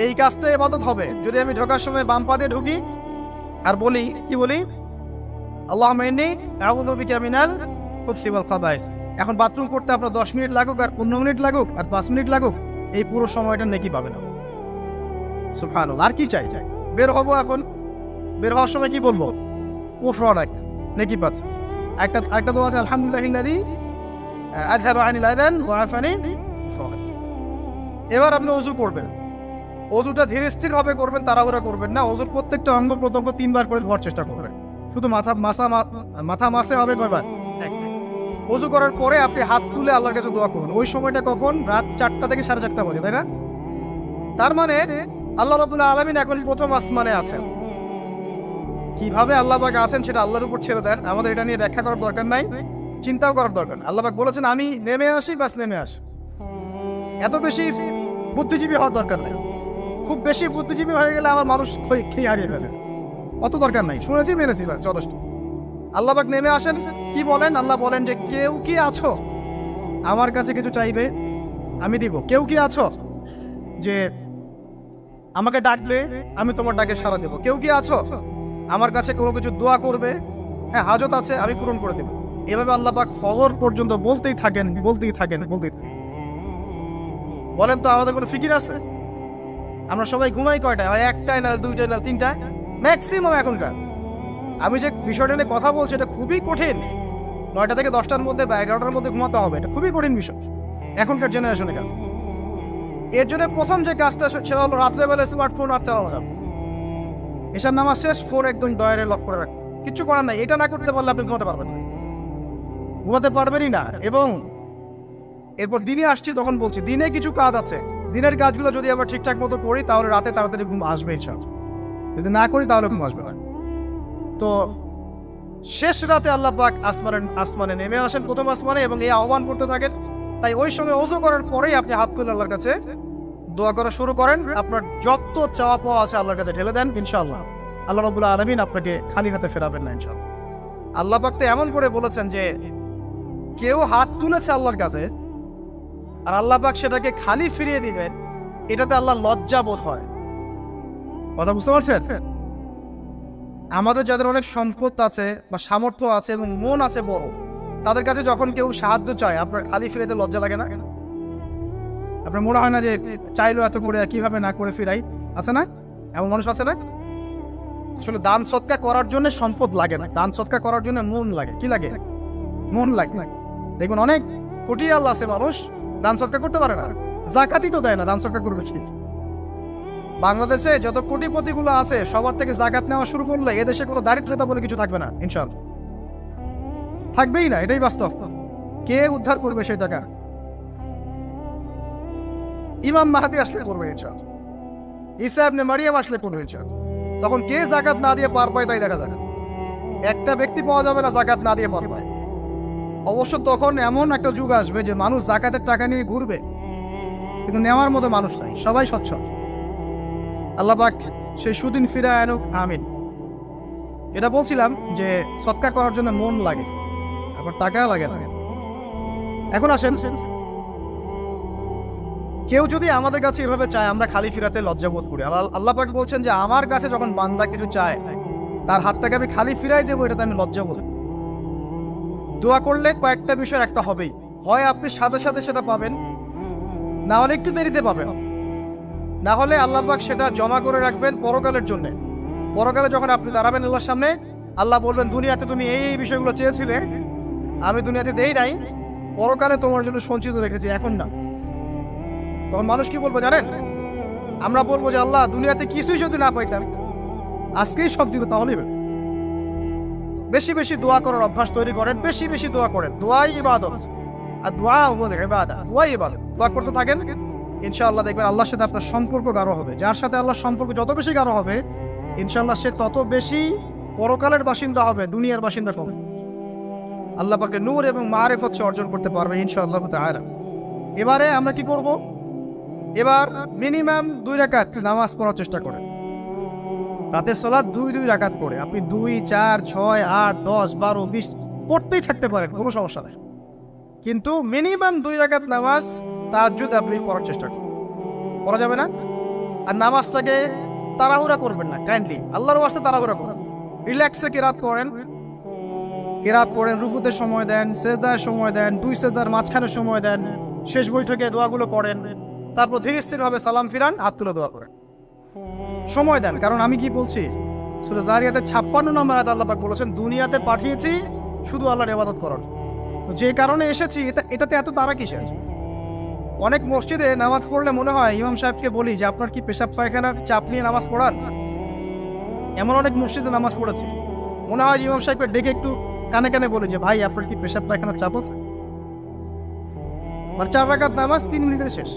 এই কাজটা ইবাদত হবে যদি আমি ঢোকার সময় বাম পা দিয়ে ঢুকি আর বলি, কি বলি? আল্লাহুম্মা ইন্নী আউযু বিকা মিনাল খুবসি ওয়াল খাবাইস। এখন বাথরুম করতে আপনার 10 মিনিট লাগুক আর 15 মিনিট লাগুক আর 5 মিনিট লাগুক, এই পুরো সময়টা নেকি পাবেন। সুবহানাল্লাহ। আর কি চাই? বের হবো, এখন বের হওয়ার সময় কি বলবো? উফরানাক, নেকি পাচ্ছে। একটা দোয়া আছে, আলহামদুলিল্লাহিল্লাযী আযহাবা আনিল আযান ওয়া আফানি। এবার আপনি ওযু করবেন। ওযুটা ধীরে স্থির ভাবে করবেন, তাড়াহুড়া করবেন না। ওযুর প্রত্যেকটা অঙ্গ প্রত্যঙ্গ 3 বার করে ধোয়ার চেষ্টা করবেন। শুধু মাথা মাসে হবে কয়বার? ওযু করার পরে আপনি হাত তুলে আল্লাহর কাছে দোয়া করুন। ওই সময়টা কখন? রাত 4টা থেকে 4:30 বাজে, তাই না? তার মানে আল্লাহ রাব্বুল আলামিন এখন প্রথম আসমানে আছেন। কিভাবে আল্লাহ পাক আছেন সেটা আল্লাহর উপর ছেড়ে দেন। আমাদের এটা নিয়ে ব্যাখ্যা করার দরকার নাই, চিন্তাও করার দরকার। আল্লাহ পাক বলেছেন আমি নেমে আসি, বাস নেমে আসি। এত বেশি বুদ্ধিজীবী হওয়ার দরকার নেই। খুব বেশি বুদ্ধিজীবী হয়ে গেলে আমার মানুষ খেয়ে হারিয়ে ফেলে। অত দরকার নাই, শুনেছি মেনেছি, বাস যথেষ্ট। আল্লাহ পাক নেমে আসেন, কি বলেন? আল্লাহ বলেন যে কেউ কি আছো আমার কাছে কিছু চাইবে, আমি দিব। কেউ কি আছো যে আমাকে ডাকবে, আমি তোমার ডাকে সাড়া দেব? কেউ কি আছো আমার কাছে কোনো কিছু দোয়া করবে? হ্যাঁ, হাজত আছে, আমি পূরণ করে দেব। এভাবে আল্লাহ পাক ফজর পর্যন্ত বলতেই থাকেন। বলেন তো আমাদের কোনো ফিকির আছে? আমরা সবাই ঘুমাই কয়টায়? হয় 1টায়, না 2টায়, না 3টায়, ম্যাক্সিমাম এখনকার। আমি যে বিষয়টা নিয়ে কথা বলছি এটা খুবই কঠিন। 9টা থেকে 10টার মধ্যে বা 11টার মধ্যে ঘুমাতে হবে, এটা খুবই কঠিন বিষয় এখনকার জেনারেশনের কাজ। এর জন্য প্রথম যে কাজটা সেটা হলো রাত্রেবেলা স্মার্টফোন আর চালানো যাবে। এসার নামাজ শেষ, ফোন একদম ডয়ারে লক করে রাখবে। কিচ্ছু করার নাই। এটা না করতে পারলে আপনি ঘুমাতে পারবেনই না। এবং এরপর দিনে আসছি, তখন বলছি দিনে কিছু কাজ আছে। দিনের কাজগুলো যদি আবার ঠিকঠাক মতো করি তাহলে রাতে তাড়াতাড়ি ঘুম আসবে ইনশাআল্লাহ। যদি না করি তাহলে ঘুম আসবে না। তো শেষ রাতে আল্লাহ পাক আসমানে নেমে আসেন, প্রথম আসমানে, এবং এই আহ্বান করতে থাকেন। তাই ওই সময় ওযু করার পরেই আপনি হাত তুলে আল্লাহর কাছে দোয়া করা শুরু করেন। আপনার যত চাওয়া পাওয়া আছে আল্লাহর কাছে ঢেলে দেন, ইনশাআল্লাহ আল্লাহ রাব্বুল আলামিন আপনাকে খালি হাতে ফেরাবেন না ইনশাআল্লাহ। আল্লাহ পাক তো এমন করে বলেছেন যে কেউ হাত তুলেছে আল্লাহর কাছে আর আল্লাহ পাক সেটাকে খালি ফিরিয়ে দিবেন, এটাতে আল্লাহ লজ্জা বোধ হয়। কথা বুঝতে পারছেন? আমাদের যাদের অনেক সম্পদ আছে বা সামর্থ্য আছে এবং মন আছে বড়, তাদের কাছে যখন কেউ সাহায্য চায় আপনার খালি ফিরাইতে লজ্জা লাগে না? আপনার মনে হয় না যে চাইলো এত করে কিভাবে না করে ফিরাই? আছে না এমন মানুষ? আছে না? আসলে দান সৎকা করার জন্য সম্পদ লাগে না, দান সৎকা করার জন্য মন লাগে। কি লাগে? মন লাগে। দেখবেন অনেক কোটি আল্লাহ আছে মানুষ দান সৎকার করতে পারে না, জাকাতই তো দেয় না, দান সৎকার করবে কি? বাংলাদেশে যত কোটিপতিগুলো আছে সবার থেকে জাকাত নেওয়া শুরু করলে এদেশে কোনো দারিদ্রতা বলে কিছু থাকবে না, ইনশাআল্লাহ থাকবেই না, এটাই বাস্তব। কে উদ্ধার করবে সেই টাকা? ইমাম মাহাদি আসলে করবে ইনশাআল্লাহ, ঈসা ইবনে মারিয়াম আসলে করবে ইনশাআল্লাহ। তখন কে জাকাত না দিয়ে পার পায় তাই দেখা যাবে। একটা ব্যক্তি পাওয়া যাবে না জাকাত না দিয়ে পার পায়। অবশ্য তখন এমন একটা যুগ আসবে যে মানুষ জাকাতের টাকা নিয়ে ঘুরবে, কিন্তু নেওয়ার মতো মানুষ নাই, সবাই সচ্ছল। আল্লাহ পাক সেই সুদিন ফিরে আনুক, আমিন। এটা বলছিলাম যে সৎকার করার জন্য মন লাগে, আবার টাকা লাগে না। এখন আসেন, কেউ যদি আমাদের কাছে এভাবে চায় আমরা খালি ফিরাতে লজ্জা বোধ করি। আল্লাহ পাক বলছেন যে আমার কাছে যখন বান্দা কিছু চায় তার হাতটাকে আমি খালি ফিরাই দেবো, এটাতে আমি লজ্জা বোধ। দোয়া করলে কয়েকটা বিষয় একটা হবেই, হয় আপনি সাথে সাথে সেটা পাবেন, না হলে একটু দেরিতে পাবেন, না হলে আল্লাহ পাক সেটা জমা করে রাখবেন পরকালের জন্য। পরকালে যখন আপনি দাঁড়াবেন আল্লাহর সামনে, আল্লাহ বলবেন দুনিয়াতে তুমি এই বিষয়গুলো চেয়েছিলে, আমি দুনিয়াতে দেই নাই, পরকালে তোমার জন্য সঞ্চিত রেখেছি, এখন না। তখন মানুষ কি বলবো জানেন? আমরা বলবো যে আল্লাহ দুনিয়াতে কিছুই যদি না পাইতাম, আজকেই সব দিত, তাহলে বেশি বেশি দোয়া করার অভ্যাস তৈরি করেন, বেশি বেশি দোয়া করেন। দোয়াই ইবাদত, আর দোয়া বলে ইবাদত, দোয়াই ইবাদত। দোয়া করতে থাকেন, ইনশাআল্লাহ দেখবেন আল্লাহর সাথে আপনার সম্পর্ক গাঢ় হবে। যার সাথে আল্লাহর সম্পর্ক যত বেশি গাঢ় হবে, ইনশাআল্লাহ সে তত বেশি পরকালের বাসিন্দা হবে, দুনিয়ার বাসিন্দা হবে। আল্লাহ পাকে নূর এবং মারিফত অর্জন করতে পারবে ইনশাআল্লাহ তাআলা। এবারে আমরা কি করব? এবার মিনিমাম 2 রাকাত নামাজ পড়ার চেষ্টা করেন। রাতের সালাত 2 রাকাত করে আপনি 2, 4, 6, 8, 10, 12, 20 পড়তেই থাকতে পারেন, কোনো সমস্যা নেই। কিন্তু মিনিমাম 2 রাকাত নামাজ তাহাজ্জুদ আপনি পড়ার চেষ্টা করুন। পড়া যাবে না? আর নামাজটাকে তাড়াহুড়া করবেন না, কাইন্ডলি আল্লাহর ওয়াস্তে তাড়াহুড়া করেন। রিল্যাক্সে কিরাত করেন, কিরাত পড়েন, রুকুতে সময় দেন, সেজদায় সময় দেন, 2 সেজদার মাঝখানে সময় দেন, শেষ বৈঠকে দোয়াগুলো করেন, তারপর ধীরে স্থিরভাবে সালাম ফিরান, হাত তুলে দোয়া করেন, সময় দেন। কারণ আমি কি বলছি, সূরা যারিয়াতের 56 নম্বর আয়াতে আল্লাহ পাক বলেছেন দুনিয়াতে পাঠিয়েছি শুধু আল্লাহর ইবাদত করার। তো যে কারণে এসেছি এটাতে এত তাড়া কিসের? অনেক মসজিদে নামাজ পড়লে মনে হয় ইমাম সাহেবকে বলি যে আপনার কি পেশাব পায়খানার চাপ নিয়ে নামাজ পড়ান? এমন অনেক মসজিদে নামাজ পড়েছি, মনে হয় ইমাম সাহেবকে ডেকে একটু কানে কানে বলি যে ভাই আপনার কি পেশাব পায়খানার চাপ আছে? মানে 4 রাকাত নামাজ 3 মিনিটের শেষ,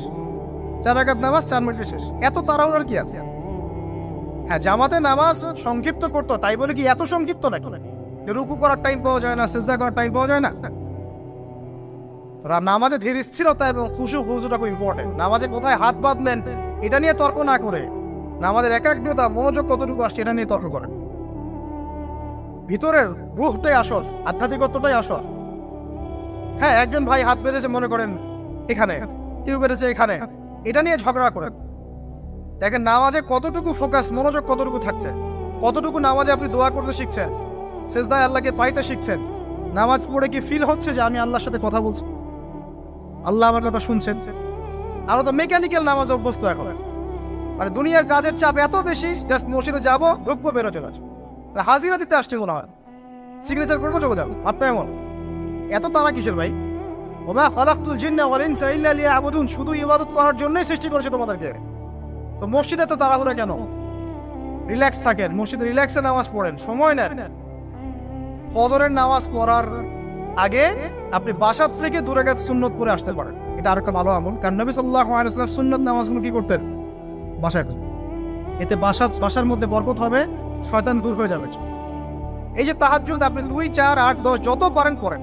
4 রাকাত নামাজ 4 মিনিটের শেষ, এত তাড়াহুড়ার কি আছে? হ্যাঁ, জামাতে নামাজ সংক্ষিপ্ত করতো, তাই বলে কি এত সংক্ষিপ্ত নাকি? রুকু করার টাইম পাওয়া যায় না, সিজদা করার টাইম পাওয়া যায় না? নামাজে ধীর স্থিরতা এবং খুশুটা খুব ইম্পর্টেন্ট। নামাজে কোথায় হাত বাঁধলেন এটা নিয়ে তর্ক না করে, নামাজের একাগ্রতা মনোযোগ কতটুকু আসছে এটা নিয়ে তর্ক করেন। ভিতরের রূহটাই আসল, আধ্যাত্মিকত্বটাই আসল। হ্যাঁ, একজন ভাই হাত বেঁধেছে মনে করেন এখানে, কেউ বেঁধেছে এখানে, এটা নিয়ে ঝগড়া করেন। দেখেন নামাজে কতটুকু ফোকাস, মনোযোগ কতটুকু থাকছে, কতটুকু নামাজে আপনি দোয়া করতে শিখছেন, সেজদায় আল্লাহকে পাইতে শিখছেন। নামাজ পড়ে কি ফিল হচ্ছে যে আমি আল্লাহর সাথে কথা বলছি, আল্লাহ আমার কথা শুনছেন? আমরা তো মেকানিক্যাল নামাজ অভ্যস্ত এখন, মানে দুনিয়ার কাজের চাপ এত বেশি, জাস্ট মসজিদে যাবো, ঢুকবো, বেরো, চলে আসবো, হাজিরা দিতে আসছে মনে হয়, সিগনেচার করবো, চলে যাবো। আপনার এমন এত তারা কিসের ভাই? ওমা খালাকতুল জিন্না ওয়াল ইনসা ইল্লা লিয়াবুদুন, শুধু ইবাদত করার জন্যই সৃষ্টি করেছে তোমাদেরকে। তো মসজিদে তো তাড়াহুড়া কেন? রিল্যাক্স থাকেন, মসজিদে রিল্যাক্সে নামাজ পড়েন, সময় নেন। ফজরের নামাজ পড়ার আগে আপনি বাসা থেকে 2 রাকাত সুন্নত পড়ে আসতে পারেন, এটা আরেকটা ভালো আমল। কারণ নবী সাল্লাল্লাহু আলাইহি ওয়াসাল্লাম সুন্নত নামাজগুলো কি করতেন? বাসায়। এতে বাসার মধ্যে বরকত হবে, শয়তান দূর হয়ে যাবে। এই যে তাহাজ্জুদ আপনি 2, 4, 8, 10 যত পারেন পড়েন,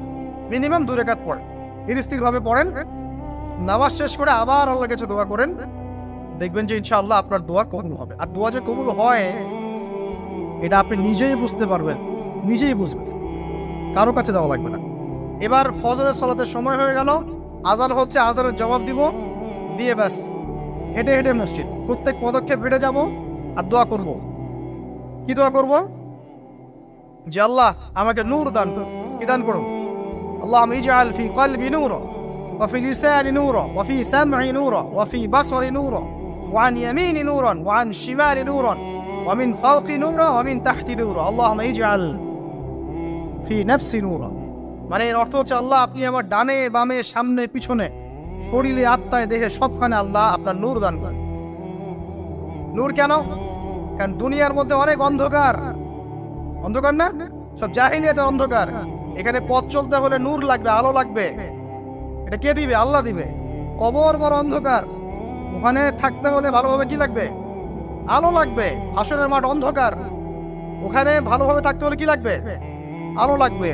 মিনিমাম 2 রাকাত পড়েন, স্থিরভাবে পড়েন। নামাজ শেষ করে আবার আল্লাহর কাছে দোয়া করেন, দেখবেন যে ইনশাআল্লাহ আপনার দোয়া কবুল হবে। আর দোয়া যে কবুল হয় এটা আপনি নিজেই বুঝতে পারবেন, নিজেই বুঝবেন, কারো কাছে যাওয়া লাগবে না। এবার ফজরের সালাতের সময় হয়ে গেল, আজান হচ্ছে, আজানের জবাব দিব, দিয়ে ব্যাস হেঁটে হেঁটে মসজিদ, প্রত্যেক পদক্ষেপ হেঁটে যাব আর দোয়া করব। কি দোয়া করব? যে আল্লাহ আমাকে নূর দান করুন, কি দান করুন? আল্লাহুম্মা ইজআল ফি কলবি নূরা ওয়া ফি লিসানি নূরা ওয়া ফি সামঈ নূরা ওয়া ফি বাসরি নূরা ওয়া আন ইয়ামিনি নূরান ওয়া আন শিমালি নূরান ওয়া মিন ফাওকি নূরা ওয়া মিন তাহতি নূরা। আল্লাহুম্মা ইজআল ফি নাফসি নূরা মানে এর অর্থ হচ্ছে আল্লাহ আপনি আমার ডানে বামে সামনে পিছনে শরীরে আত্মায় দেহে সবখানে আল্লাহ আপনার নূর দান করেন। নূর কেন? কারণ দুনিয়ার মধ্যে অনেক অন্ধকার, অন্ধকার না, সব জাহিলিয়াতে অন্ধকার। এখানে পথ চলতে হলে নূর লাগবে, আলো লাগবে। এটা কে দিবে? আল্লাহ দিবে। কবর বড় অন্ধকার, ওখানে থাকতে হলে ভালোভাবে কি লাগবে? আলো লাগবে। হাসরের মাঠ অন্ধকার, ওখানে ভালোভাবে থাকতে হলে কি লাগবে? আলো লাগবে।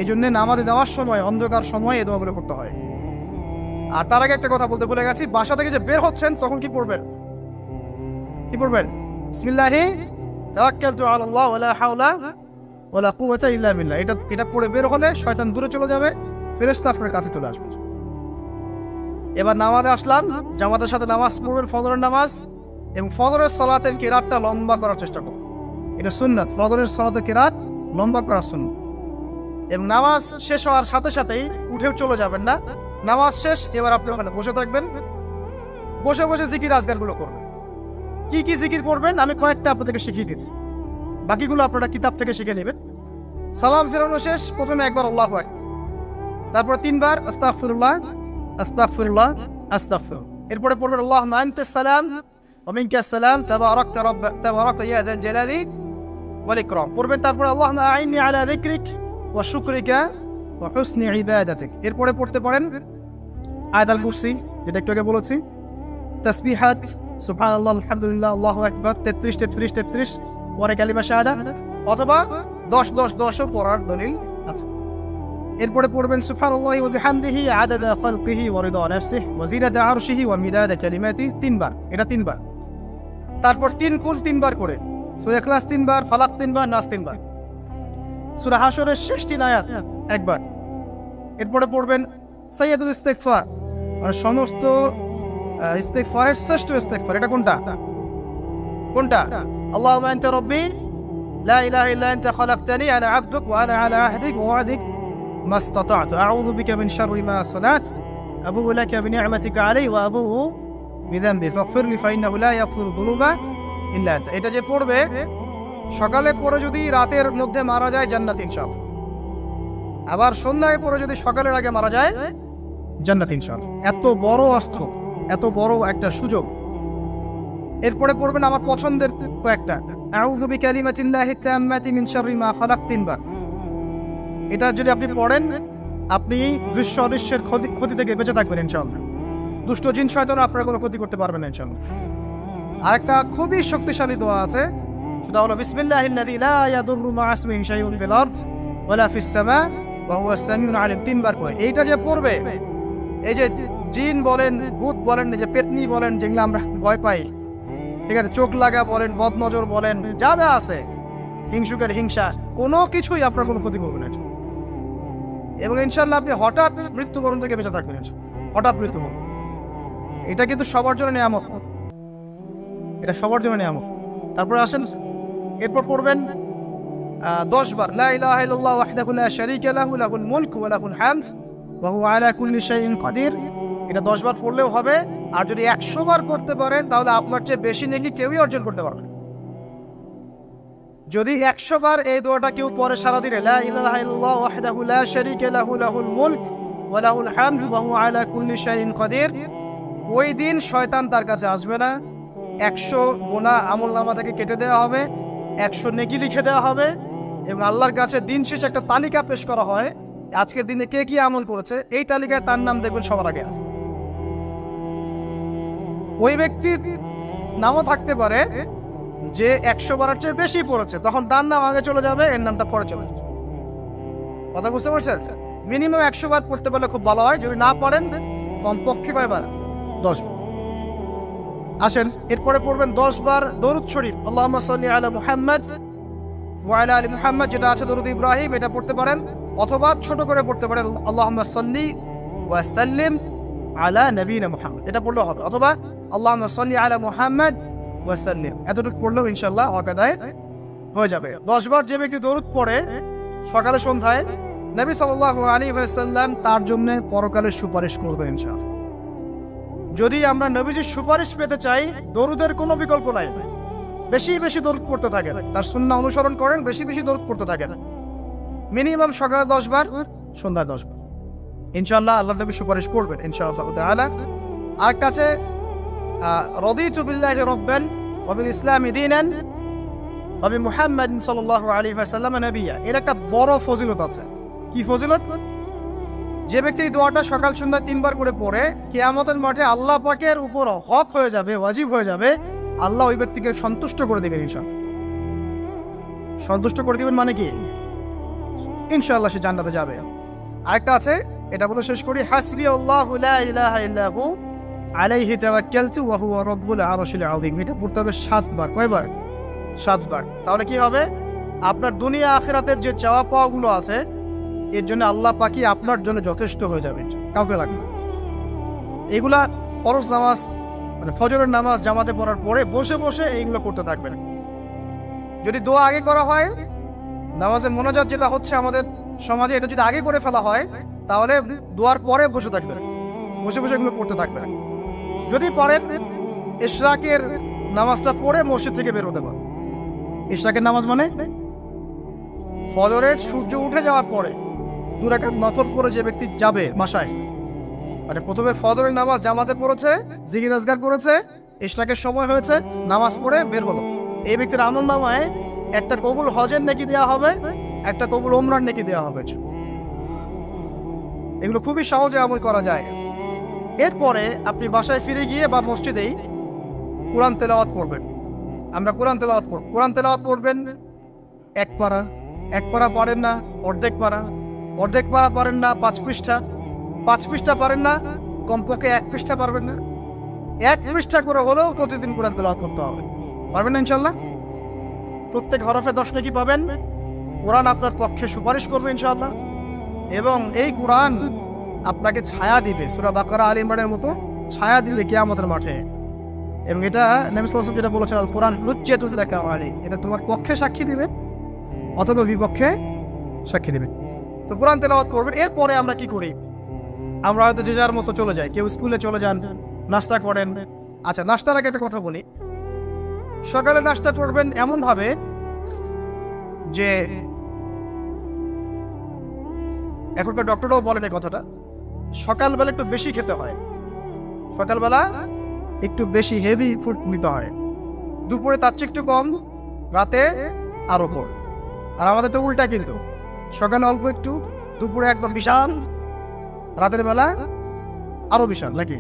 এই জন্য নামাজে যাওয়ার সময় অন্ধকার সময় এই দোয়াগুলো করতে হয়। আর তার আগে একটা কথা বলতে ভুলে গেছি, বাসা থেকে যে বের হচ্ছেন তখন কি পড়বেন? কি পড়বেন? বিসমিল্লাহি তাওয়াক্কালতু আলাল্লাহ ওয়ালা হাওলা ওয়ালা কুওয়াতা ইল্লা বিল্লাহ। এটা পড়ে বের হলে শয়তান দূরে চলে যাবে, ফেরেশতা আপনার কাছে চলে আসবে। এবার নামাজে আসলাম, জামাতের সাথে নামাজ পড়বেন, ফজরের নামাজ, এবং ফজরের সালাতের কিরাতটা লম্বা করার চেষ্টা করুন। এটা সুন্নাত, ফজরের সালাতের কিরাত লম্বা করা সুন্নাত। এবং নামাজ শেষ হওয়ার সাথে সাথেই উঠেও চলে যাবেন না। নামাজ শেষ, এবার আপনি ওখানে বসে থাকবেন, বসে বসে জিকির আজকারগুলো করবেন। কি কি জিকির করবেন আমি কয়েকটা আপনাদেরকে শিখিয়ে দিচ্ছি, বাকিগুলো আপনারা কিতাব থেকে শিখে নেবেন। সালাম ফেরানো শেষ, প্রথমে একবার আল্লাহু আকবার, তারপর 3 বার আস্তাগফিরুল্লাহ আস্তাগফিরুল্লাহ আস্তাগফিরুল্লাহ। এরপরে পড়বেন আল্লাহুম্মা আনতাস সালাম ওয়া মিনকাস সালাম তাবারাকতা ইয়া যাল জালালি ওয়াল ইকরাম পড়বেন। তারপর আল্লাহুম্মা আইন্নি আলা যিকরিক ওয়া শুকরিকা ওয়া হুসনি ইবাদাতিক। এরপরে পড়তে পারেন আয়াতুল কুরসি, যেটা একটু আগে বলেছি, তাসবিহাত সুবহানাল্লাহ আলহামদুলিল্লাহ আল্লাহু আকবার 33 পরে কালিমা শাহাদাত, অথবা 10-10-10ও পড়ার দলিল আছে। এরপরে পড়বেন সুবহানাল্লাহি ওয়া বিহামদিহি আদাদা খালকিহি ওয়া রিদা নাফসিহি ওয়া জিনাতা আরশিহি ওয়া মিদাদা কালিমাতিহি 3 বার, এটা 3 বার। তারপর 3 কুল 3 বার করে, সূরা ইখলাস 3 বার, ফালাক 3 বার, নাস 3 বার, সূরা হাশরের শেষ 3 আয়াত একবার। এরপরে পড়বেন সাইয়্যিদুল ইস্তিগফার, মানে সমস্ত ইস্তিগফারের শ্রেষ্ঠ ইস্তিগফার। এটা কোনটা? আল্লাহুম্মা আনতা রাব্বি লা ইলাহা ইল্লা আনতা খালাকতানি আনা আবদুক ওয়া আনা আলা আহদিক ওয়া ওয়া'দিক মাসতাতা'তু আউযু বিকা মিন শাররি মা সানাত আবুউ লাকা বিনি'মাতিকা আলাইহি ওয়া আবুউ বিযামবি ফাগফিরলি ফাইন্নাহু লা ইয়াগফিরু যুনুবা ইল্লা আনতা। এটা যে পড়বে সকালে পড়ে যদি রাতের মধ্যে মারা যায় জান্নাত ইনশাআল্লাহ, আবার সন্ধ্যায় পড়ে যদি সকালের আগে মারা যায় জান্নাত ইনশাআল্লাহ। এত বড় অস্ত্র, এত বড় একটা সুযোগ। এরপরে পড়বেন আমার পছন্দের কয়েকটা, আউযু বিকালিমাতিল্লাহি তাম্মাতি মিন শাররি মা খালাক 3 বার। এটা যদি আপনি পড়েন আপনি দৃশ্য অদৃশ্যের ক্ষতি থেকে বেঁচে থাকবেন ইনশাআল্লাহ। দুষ্ট জিন শয়তান আপনার কোনো ক্ষতি করতে পারবে না ইনশাআল্লাহ। আরেকটা খুবই শক্তিশালী দোয়া আছে, সেটা হলো বিসমিল্লাহিল্লাযী লা ইয়াদুররু মা ইসমিহি শাইউন ফিল আরদ ওয়ালা ফিস সামা ওয়া হুয়াস সামিউল আলিম 3 বার করে। এইটা যে পড়বে, এই যে জিন বলেন, ভূত বলেন, যে পেতনি বলেন, যেগুলো আমরা ভয় পাই, ঠিক আছে, চোখ লাগা বলেন, বদনজর বলেন, যা যা আছে, হিংসুকের হিংসা, কোনো কিছুই আপনার কোনো ক্ষতি করবে না। এবং ইনশাআল্লাহ আপনি হঠাৎ মৃত্যুবরণ থেকে বেঁচে থাকবেন, হঠাৎ মৃত্যুবরণ। এটা কিন্তু সবার জন্য নিয়ামত, এটা সবার জন্য নিয়ামত। তারপরে আসেন, এরপর পড়বেন 10 বার লা ইলাহা ইল্লাল্লাহ ওয়াহদাহু লা শারীকা লাহু লাহুল মুলকু ওয়া লাহুল হামদ ওয়া হুয়া আলা কুল্লি শাইইন কাদির। এটা 10 বার পড়লেও হবে। আর যদি 100 বার পড়তে পারেন তাহলে আপনার চেয়ে বেশি নেকি কেউই অর্জন করতে পারবে। যদি 100 বার এই দোয়াটা কেউ পড়ে সারাদিনে, লা ইলাহা ইল্লাল্লাহ ওয়াহদাহু লা শারীকা লাহু লাহুল মুলক ওয়া লাহুল হামদ ওয়া হুয়া আলা কুল্লি শাইইন কাদির, ওই দিন শয়তান তার কাছে আসবে না। 100 গুনাহ আমলনামা থেকে কেটে দেওয়া হবে, 100 নেকি লিখে দেওয়া হবে, এবং আল্লাহর কাছে দিন শেষে একটা তালিকা পেশ করা হয়, আজকের দিনে কে কি আমল করেছে, এই তালিকায় তার নাম দেখবেন সবার আগে আছে। ওই ব্যক্তির নামও থাকতে পারে যে 100 বারের চেয়ে বেশি পড়েছে, তখন তার নাম আগে চলে যাবে, এর নামটা পরে চলে যাবে। কথা বুঝতে পারছেন? মিনিমাম 100 বার পড়তে পারলে খুব ভালো হয়। যদি না পারেন কমপক্ষে কয়বার? 10 বার। আসেন, এরপরে পড়বেন 10 বার দরুদ শরীফ, আল্লাহুম্মা সাল্লি আলা মুহাম্মাদ ওয়া আলা আলি মুহাম্মাদ, যেটা আছে দরুদ ইব্রাহিম, এটা পড়তে পারেন, অথবা ছোট করে পড়তে পারেন আল্লাহুম্মা সাল্লি ওয়া সাল্লিম আলা নবিয়িনা মুহাম্মদ, এটা পড়লেও হবে, অথবা আল্লাহুম্মা সাল্লি আলা মুহাম্মাদ ওয়া সাল্লিম, এতটুকু পড়লেও ইনশাআল্লাহ হক আদায় হয়ে যাবে। 10 বার যে ব্যক্তি দরুদ পড়ে সকালে সন্ধ্যায়, নবী সাল্লাল্লাহু আলাইহি ওয়াসাল্লাম তার জন্য পরকালে সুপারিশ করবেন ইনশাআল্লাহ। যদি আমরা নবীজির সুপারিশ পেতে চাই, দরুদের কোনো বিকল্প নাই, বেশি বেশি দরুদ পড়তে থাকেন, তার সুন্নাহ অনুসরণ করেন, বেশি বেশি দরুদ পড়তে থাকেন। মিনিমাম সকালে 10 বার, সন্ধ্যায় 10 বার। ইনশাআল্লাহ আল্লাহ নবী সুপারিশ করবেন ইনশাআল্লাহ তাআলা। আর কাছে রাদিতু বিল্লাহি রাব্বান ওয়া বিল ইসলামি দীনান ওয়া বি মুহাম্মাদিন সাল্লাল্লাহু আলাইহি ওয়াসাল্লাম নবিয়্যা। এর একটা বড় ফজিলত আছে। কি ফজিলত? যে ব্যক্তি এই দোয়াটা সকাল সন্ধ্যা 3 বার করে পড়ে, কিয়ামতের মাঠে আল্লাহ পাকের উপর হক হয়ে যাবে, ওয়াজিব হয়ে যাবে, আল্লাহ ওই ব্যক্তিকে সন্তুষ্ট করে দেবেন ইনশাআল্লাহ। সন্তুষ্ট করে দিবেন মানে কি? ইনশাআল্লাহ সে জান্নাতে যাবে। আরেকটা আছে, এটা বলে শেষ করি, হাসবি আল্লাহু লা ইলাহা ইল্লা হু আলাইহি তাওয়াক্কালতু ওয়া হুয়া রাব্বুল আরশিল আযীম। এটা পড়তে হবে 7 বার। কয়বার? 7 বার। তাহলে কি হবে? আপনার দুনিয়া আখিরাতের যে চাওয়া পাওয়াগুলো আছে, এর জন্য আল্লাহ পাকই আপনার জন্য যথেষ্ট হয়ে যাবে, কাউকে লাগবে না। এগুলা ফরজ নামাজ মানে ফজরের নামাজ জামাতে পড়ার পরে বসে বসে এইগুলো করতে থাকবেন। যদি দোয়া আগে করা হয়, নামাজে মোনাজাত যেটা হচ্ছে আমাদের সমাজে, এটা যদি আগে করে ফেলা হয়, তাহলে দোয়ার পরে বসে থাকবেন, বসে বসে এগুলো করতে থাকবেন। যদি পারেন ইশরাকের নামাজটা পড়ে মসজিদ থেকে বের হতে পারেন। ইশরাকের নামাজ মানে ফজরের সূর্য উঠে যাওয়ার পরে 2 রাকাত নফল পড়ে যে ব্যক্তি যাবে বাসায়, মানে প্রথমে ফজরের নামাজ জামাতে পড়েছে, জিকির আজকার করেছে, ইশরাকের সময় হয়েছে, নামাজ পড়ে বের হলো, এই ব্যক্তির আমলনামায় একটা কবুল হজের নেকি দেওয়া হবে, একটা কবুল ওমরার নেকি দেওয়া হবে। এগুলো খুবই সহজে আমল করা যায়। এরপরে আপনি বাসায় ফিরে গিয়ে বা মসজিদেই কোরআন তেলাওয়াত করবেন। আমরা কোরআন তেলাওয়াত করব। কোরআন তেলাওয়াত করবেন 1 পারা, 1 পারা পারেন না অর্ধেক পারা, অর্ধেক পারা পারেন না 5 পৃষ্ঠা, 5 পৃষ্ঠা পারেন না কমপক্ষে 1 পৃষ্ঠা পারবেন না, 1 পৃষ্ঠা করে হলেও প্রতিদিন কোরআন তেলাওয়াত করতে হবে। পারবেন না ইনশাআল্লাহ? প্রত্যেক হরফে 10 নেকি পাবেন। কোরআন আপনার পক্ষে সুপারিশ করবে ইনশাআল্লাহ, এবং এই কোরআন আপনাকে ছায়া দিবে, সূরা বাকারা আলে ইমরানের মতো ছায়া দিবে কিয়ামতের মাঠে। এবং এটা নবী সাল্লাল্লাহু আলাইহি ওয়াসাল্লাম যেটা বলেছেন, আল কোরআন হুজ্জাতুল লাকা আলাইক, এটা তোমার পক্ষে সাক্ষী দিবে অথবা বিপক্ষে সাক্ষী দিবে। তো কোরআন তেলাওয়াত করবেন। এরপরে আমরা কি করি? আমরা হয়তো যে যার মতো চলে যাই, কেউ স্কুলে চলে যান, নাস্তা করেন। আচ্ছা, নাস্তার আগে একটা কথা বলি। সকালে নাস্তা করবেন এমনভাবে যে, এখনকার ডক্টররাও বলেন এই কথাটা, সকালবেলা একটু বেশি খেতে হয়, সকালবেলা একটু বেশি হেভি ফুড নিতে হয়, দুপুরে তার চেয়ে একটু কম, রাতে আরো কম। আর আমাদের তো উল্টা, কিন্তু সকালে অল্প একটু, দুপুরে একদম বিশাল, রাতের বেলা আরো বিশাল, নাকি?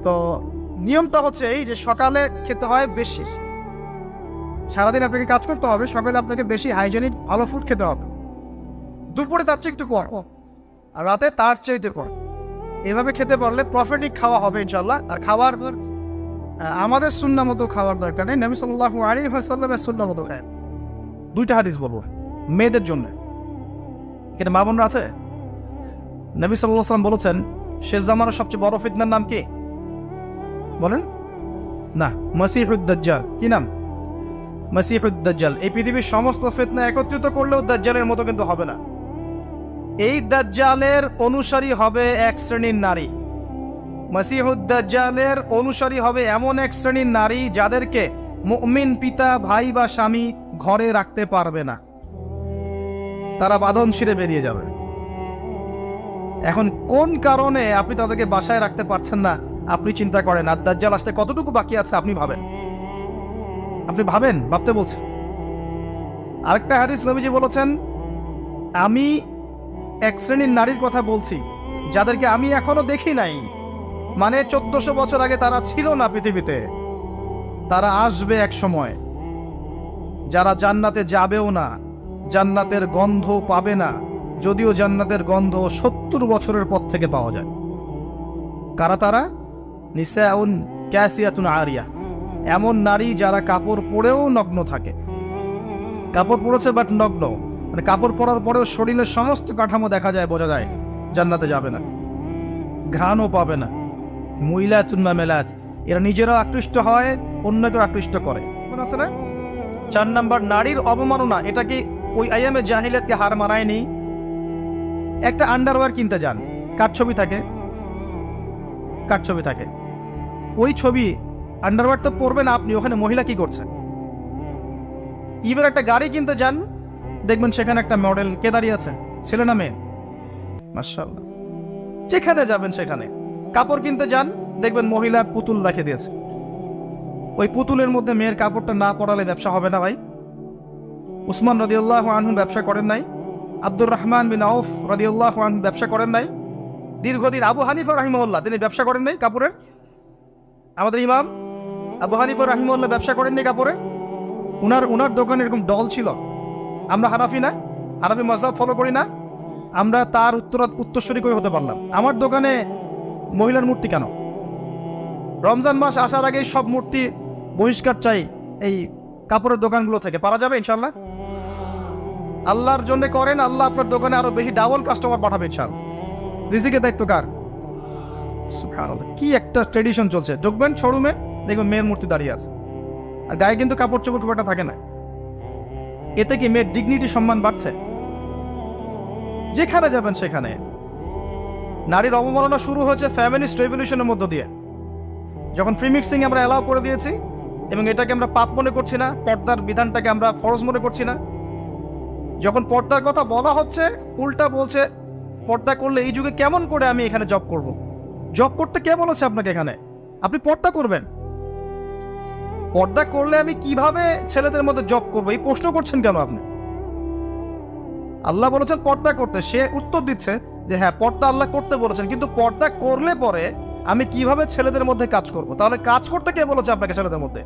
তো নিয়মটা হচ্ছে এই যে সকালে খেতে হয় বেশি, সারাদিন আপনাকে কাজ করতে হবে, সকালে আপনাকে বেশি হাইজেনিক ভালো ফুড খেতে হবে, দুপুরে তার চেয়ে একটু কম, আর রাতে তার চেয়ে কম। এভাবে খেতে পারলে প্রফিটিক খাওয়া হবে ইনশাল্লাহ। আর খাবার আমাদের সুন্নাহ মতো খাওয়ার দরকার নেই, নবী সাল্লাল্লাহু আলাইহি ওয়াসাল্লামের সুন্নাহ মতো খায়। 2টা হাদিস বলবো মেয়েদের জন্য। এখানে মা বোনরা আছে? নবী সাল্লাল্লাহু আলাইহি ওয়াসাল্লাম বলেছেন, শেষ জামানার সবচেয়ে বড় ফিতনার নাম কি বলেন? না, মাসিহুদ দাজ্জাল। কি নাম? মাসিহুদ দাজ্জাল। এই পৃথিবীর সমস্ত ফিতনা একত্রিত করলেও দাজ্জালের মতো কিন্তু হবে না। এই দাজ্জালের অনুসারী হবে এক শ্রেণীর নারী। মাসিহুদ দাজ্জালের অনুসারী হবে এমন এক শ্রেণীর নারী যাদেরকে মুমিন পিতা, ভাই বা স্বামী ঘরে রাখতে পারবে না, তারা বাঁধন ছিঁড়ে বেরিয়ে যাবে। এখন কোন কারণে আপনি তাদেরকে বাসায় রাখতে পারছেন না, আপনি চিন্তা করেন। আর দাজ্জাল আসতে কতটুকু বাকি আছে আপনি ভাবেন, ভাবতে বলছেন। আরেকটা হাদিস নবীজি বলেছেন, আমি এক শ্রেণীর নারীর কথা বলছি যাদেরকে আমি এখনো দেখি নাই, মানে 1400 বছর আগে তারা ছিল না পৃথিবীতে, তারা আসবে এক সময়, যারা জান্নাতে যাবেও না, জান্নাতের গন্ধ পাবে না, যদিও জান্নাতের গন্ধ 70 বছরের পর থেকে পাওয়া যায়। কারা তারা? নিসাউন কাসিয়াতুন আরিয়া, এমন নারী যারা কাপড় পরেও নগ্ন থাকে, কাপড় পরেছে বাট নগ্ন, মানে কাপড় পরার পরেও শরীরের সমস্ত কাঠামো দেখা যায়, বোঝা যায় জান্নাতে যাবে না, ঘ্রাণও পাবে না। মুইলাতুন মামেলাত, এরা নিজেরাও আকৃষ্ট হয়, অন্যকেও আকৃষ্ট করে, মনে আছে না? 4 নাম্বার, নারীর অবমাননা। এটা কি ওই আইয়ামে জাহিলিয়াতকে হার মানায়নি? একটা আন্ডারওয়্যার কিনতে যান, কার ছবি থাকে? কার ছবি থাকে? ওই ছবি আন্ডারওয়্যার তো পরবেন আপনি, ওখানে মহিলা কি করছে? এবার একটা গাড়ি কিনতে যান, দেখবেন সেখানে একটা মডেল কে দাঁড়িয়ে আছে, ছেলে না মেয়ে? মাশাআল্লাহ। যেখানে যাবেন সেখানে কাপড় কিনতে যান, দেখবেন মহিলার পুতুল রেখে দিয়েছে। ওই পুতুলের মধ্যে মেয়ের কাপড়টা না পরালে ব্যবসা হবে না ভাই। উসমান রাদিয়াল্লাহু আনহু ব্যবসা করেন নাই? আব্দুর রহমান বিন আউফ রাদিয়াল্লাহু আনহু ব্যবসা করেন নাই? দীর্ঘদিন আবু হানিফা রাহিমাহুল্লাহ তিনি ব্যবসা করেন নাই কাপড়ের? আমাদের ইমাম আবু হানিফা রাহিমাহুল্লাহ ব্যবসা করেননি কাপড়ের? উনার দোকানে এরকম ডল ছিল। আমরা হানাফি না, হানাফি মাযহাব ফলো করি না, আমরা তার উত্তরসূরি কই হতে পারলাম? আমার দোকানে মহিলার মূর্তি কেন? রমজান মাস আসার আগেই সব মূর্তি বহিষ্কার চাই এই কাপড়ের দোকানগুলো থেকে। পারা যাবে ইনশাল্লাহ? আল্লাহর জন্য করেন, আল্লাহ আপনার দোকানে আরো বেশি ডাবল কাস্টমার পাঠাবে ইনশাআল্লাহ। রিজিকের দায়িত্ব কার? সুবহানাল্লাহ। কি একটা ট্রেডিশন চলছে, ঢুকবেন শোরুমে দেখবেন মেয়ের মূর্তি দাঁড়িয়ে আছে, আর গায়ে কিন্তু কাপড় চোপড় খুব একটা থাকে না। এতে কি মেয়ের ডিগনিটি, সম্মান বাড়ছে? যেখানে যাবেন সেখানে নারীর অবমাননা শুরু হয়েছে ফ্যামিলিস্ট রেভলিউশনের মধ্য দিয়ে। যখন ফ্রি মিক্সিং আমরা অ্যালাউ করে দিয়েছি এবং এটাকে আমরা পাপ মনে করছি না, পর্দার বিধানটাকে আমরা ফরজ মনে করছি না, যখন পর্দার কথা বলা হচ্ছে উল্টা বলছে পর্দা করলে এই যুগে কেমন করে আমি এখানে জব করব? জব করতে কে বলেছে আপনাকে এখানে? আপনি পর্দা করবেন। পর্দা করলে আমি কিভাবে ছেলেদের মধ্যে জব করবো এই প্রশ্ন করছেন কেন আপনি? আল্লাহ বলেছেন পর্দা করতে, সে উত্তর দিচ্ছে যে হ্যাঁ পর্দা আল্লাহ করতে বলেছেন, কিন্তু পর্দা করলে পরে আমি কিভাবে ছেলেদের মধ্যে কাজ করব? তাহলে কাজ করতে কে বলেছে আপনাকে ছেলেদের মধ্যে?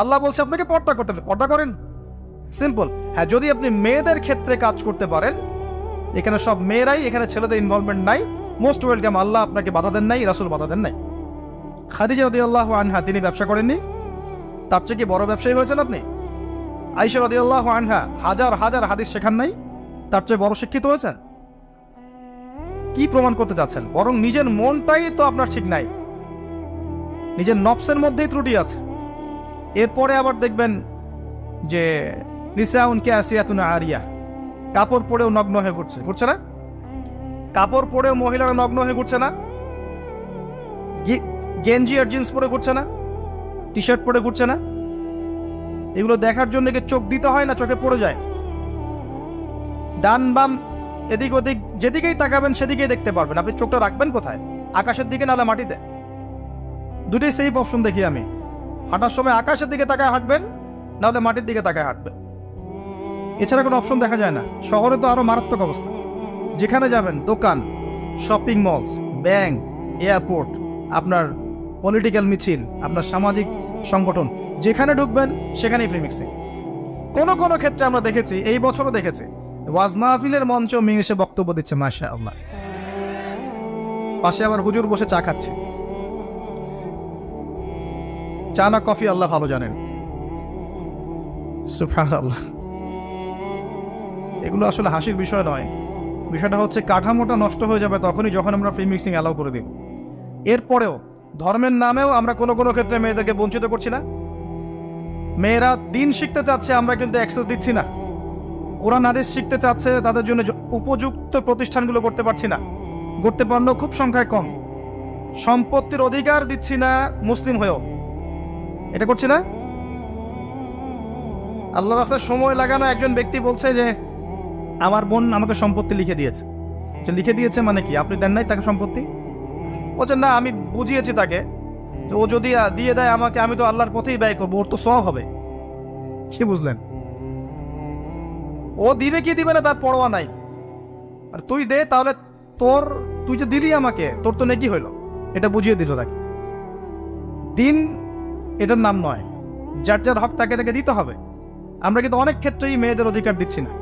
আল্লাহ বলছে আপনাকে পর্দা করতে, পর্দা করেন। সিম্পল। হ্যাঁ, যদি আপনি মেয়েদের ক্ষেত্রে কাজ করতে পারেন, এখানে সব মেয়েরাই, এখানে ছেলেদের ইনভলভমেন্ট নাই, মোস্ট ওয়েলকাম। আল্লাহ আপনাকে বাধা দেন নাই, রাসূল বাধা দেন নাই। খাদিজা রাদিয়াল্লাহু আনহা তিনি ব্যবসা করেননি? তার চেয়ে কি বড় ব্যবসায়ী হয়েছেন আপনি? আয়েশা রাদিয়াল্লাহু আনহা হাজার হাজার হাদিস শেখান নাই? তার চেয়ে বড় শিক্ষিত হয়েছেন? কি প্রমাণ করতে চাচ্ছেন? বরং নিজের মনটাই তো আপনার ঠিক নাই, নিজের নফসের মধ্যেই ত্রুটি আছে। এরপরে আবার দেখবেন যে নিসাউন কাসিয়াতুন আরিয়া, কাপড় পরেও নগ্ন হয়ে ঘুরছে না? কাপড় পরেও মহিলারা নগ্ন হয়ে ঘুরছে না? গেঞ্জি আর জিন্স পরে ঘুরছে না? টি শার্ট পরে ঘুরছে না? এগুলো দেখার জন্য কি চোখ দিতে হয় না? চোখে পড়ে যায়। ডান বাম এদিক ওদিক যেদিকেই তাকাবেন সেদিকেই দেখতে পারবেন। আপনি চোখটা রাখবেন কোথায়? আকাশের দিকে নাহলে মাটিতে? দুটোই সেফ অপশন দেখি আমি। হাঁটার সময় আকাশের দিকে তাকায় হাঁটবেন, নাহলে মাটির দিকে তাকায় হাঁটবেন। এছাড়া কোনো অপশন দেখা যায় না। শহরে তো আরো মারাত্মক অবস্থা। যেখানে যাবেন, দোকান, শপিং মলস, ব্যাংক, এয়ারপোর্ট, আপনার পলিটিক্যাল মিছিল, আপনার সামাজিক সংগঠন, যেখানে ঢুকবেন সেখানেই ফ্রি মিক্সিং। কোনো কোনো ক্ষেত্রে আমরা দেখেছি, এই বছরও দেখেছি, ওয়াজ মাহফিলের মঞ্চ মেয়ে এসে বক্তব্য দিচ্ছে, মাশাআল্লাহ, পাশে আবার হুজুর বসে চা খাচ্ছে। চা না কফি আল্লাহ ভালো জানেন। সুবহানাল্লাহ। এগুলো আসলে হাসির বিষয় নয়। বিষয়টা হচ্ছে কাঠামোটা নষ্ট হয়ে যাবে তখনই যখন আমরা ফ্রি মিক্সিং অ্যালাউ করে দিব। এরপরেও ধর্মের নামেও আমরা কোনো কোনো ক্ষেত্রে মেয়েদেরকে বঞ্চিত করছি না। মেয়েরা দিন শিখতে চাচ্ছে, আমরা কিন্তু অ্যাক্সেস দিচ্ছি না। কোরআন হাদিস শিখতে চাচ্ছে, তাদের জন্য উপযুক্ত প্রতিষ্ঠানগুলো করতে পারছি না, করতে পারলেও খুব সংখ্যায় কম। সম্পত্তির অধিকার দিচ্ছি না মুসলিম হয়েও, এটা করছি না। আল্লাহর রাস্তায় সময় লাগানো একজন ব্যক্তি বলছে যে আমার বোন আমাকে সম্পত্তি লিখে দিয়েছে। লিখে দিয়েছে মানে কি? আপনি দেন নাই তাকে সম্পত্তি? বলছেন না, আমি বুঝিয়েছি তাকে যে ও যদি দিয়ে দেয় আমাকে, আমি তো আল্লাহর পথেই ব্যয় করবো, ওর তো সওয়াব হবে। কি বুঝলেন? ও দিবে কি দিবে না তার পরোয়া নাই, আর তুই দে, তাহলে তুই যে দিলি আমাকে, তোর তো নেকি হইল, এটা বুঝিয়ে দিল তাকে। দিন এটার নাম নয়। যার যার হক তাকে তাকে দিতে হবে। আমরা কিন্তু অনেক ক্ষেত্রেই মেয়েদের অধিকার দিচ্ছি না।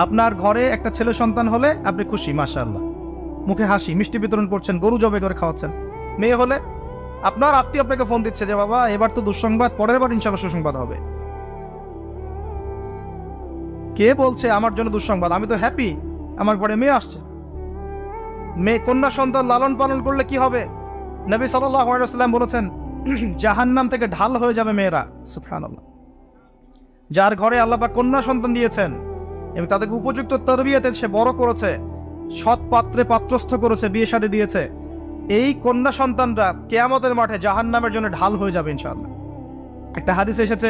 আপনার ঘরে একটা ছেলে সন্তান হলে আপনি খুশি, মাশাআল্লাহ, মুখে হাসি, মিষ্টি বিতরণ করছেন, গরু জবাই করে খাওয়াচ্ছেন। মেয়ে হলে আপনার আত্মীয় আপনাকে ফোন দিচ্ছে যে বাবা এবার তো দুঃসংবাদ, পরের বার ইনশাআল্লাহ সুসংবাদ হবে। কে বলছে আমার জন্য দুঃসংবাদ? আমি তো হ্যাপি, আমার ঘরে মেয়ে আসছে। মেয়ে কন্যা সন্তান লালন পালন করলে কি হবে? নবী সাল্লাল্লাহু আলাইহি ওয়াসাল্লাম বলেছেন জাহান্নাম থেকে ঢাল হয়ে যাবে মেয়েরা। সুবহানাল্লাহ। যার ঘরে আল্লাহ পাক কন্যা সন্তান দিয়েছেন এবং তাদেরকে উপযুক্ত তরবিয়তে সে বড় করেছে, সৎ পাত্রে পাত্রস্থ করেছে, বিয়ে শাদী দিয়েছে, এই কন্যা সন্তানরা কিয়ামতের মাঠে জাহান্নামের জন্য ঢাল হয়ে যাবে ইনশাআল্লাহ। একটা হাদিসে এসেছে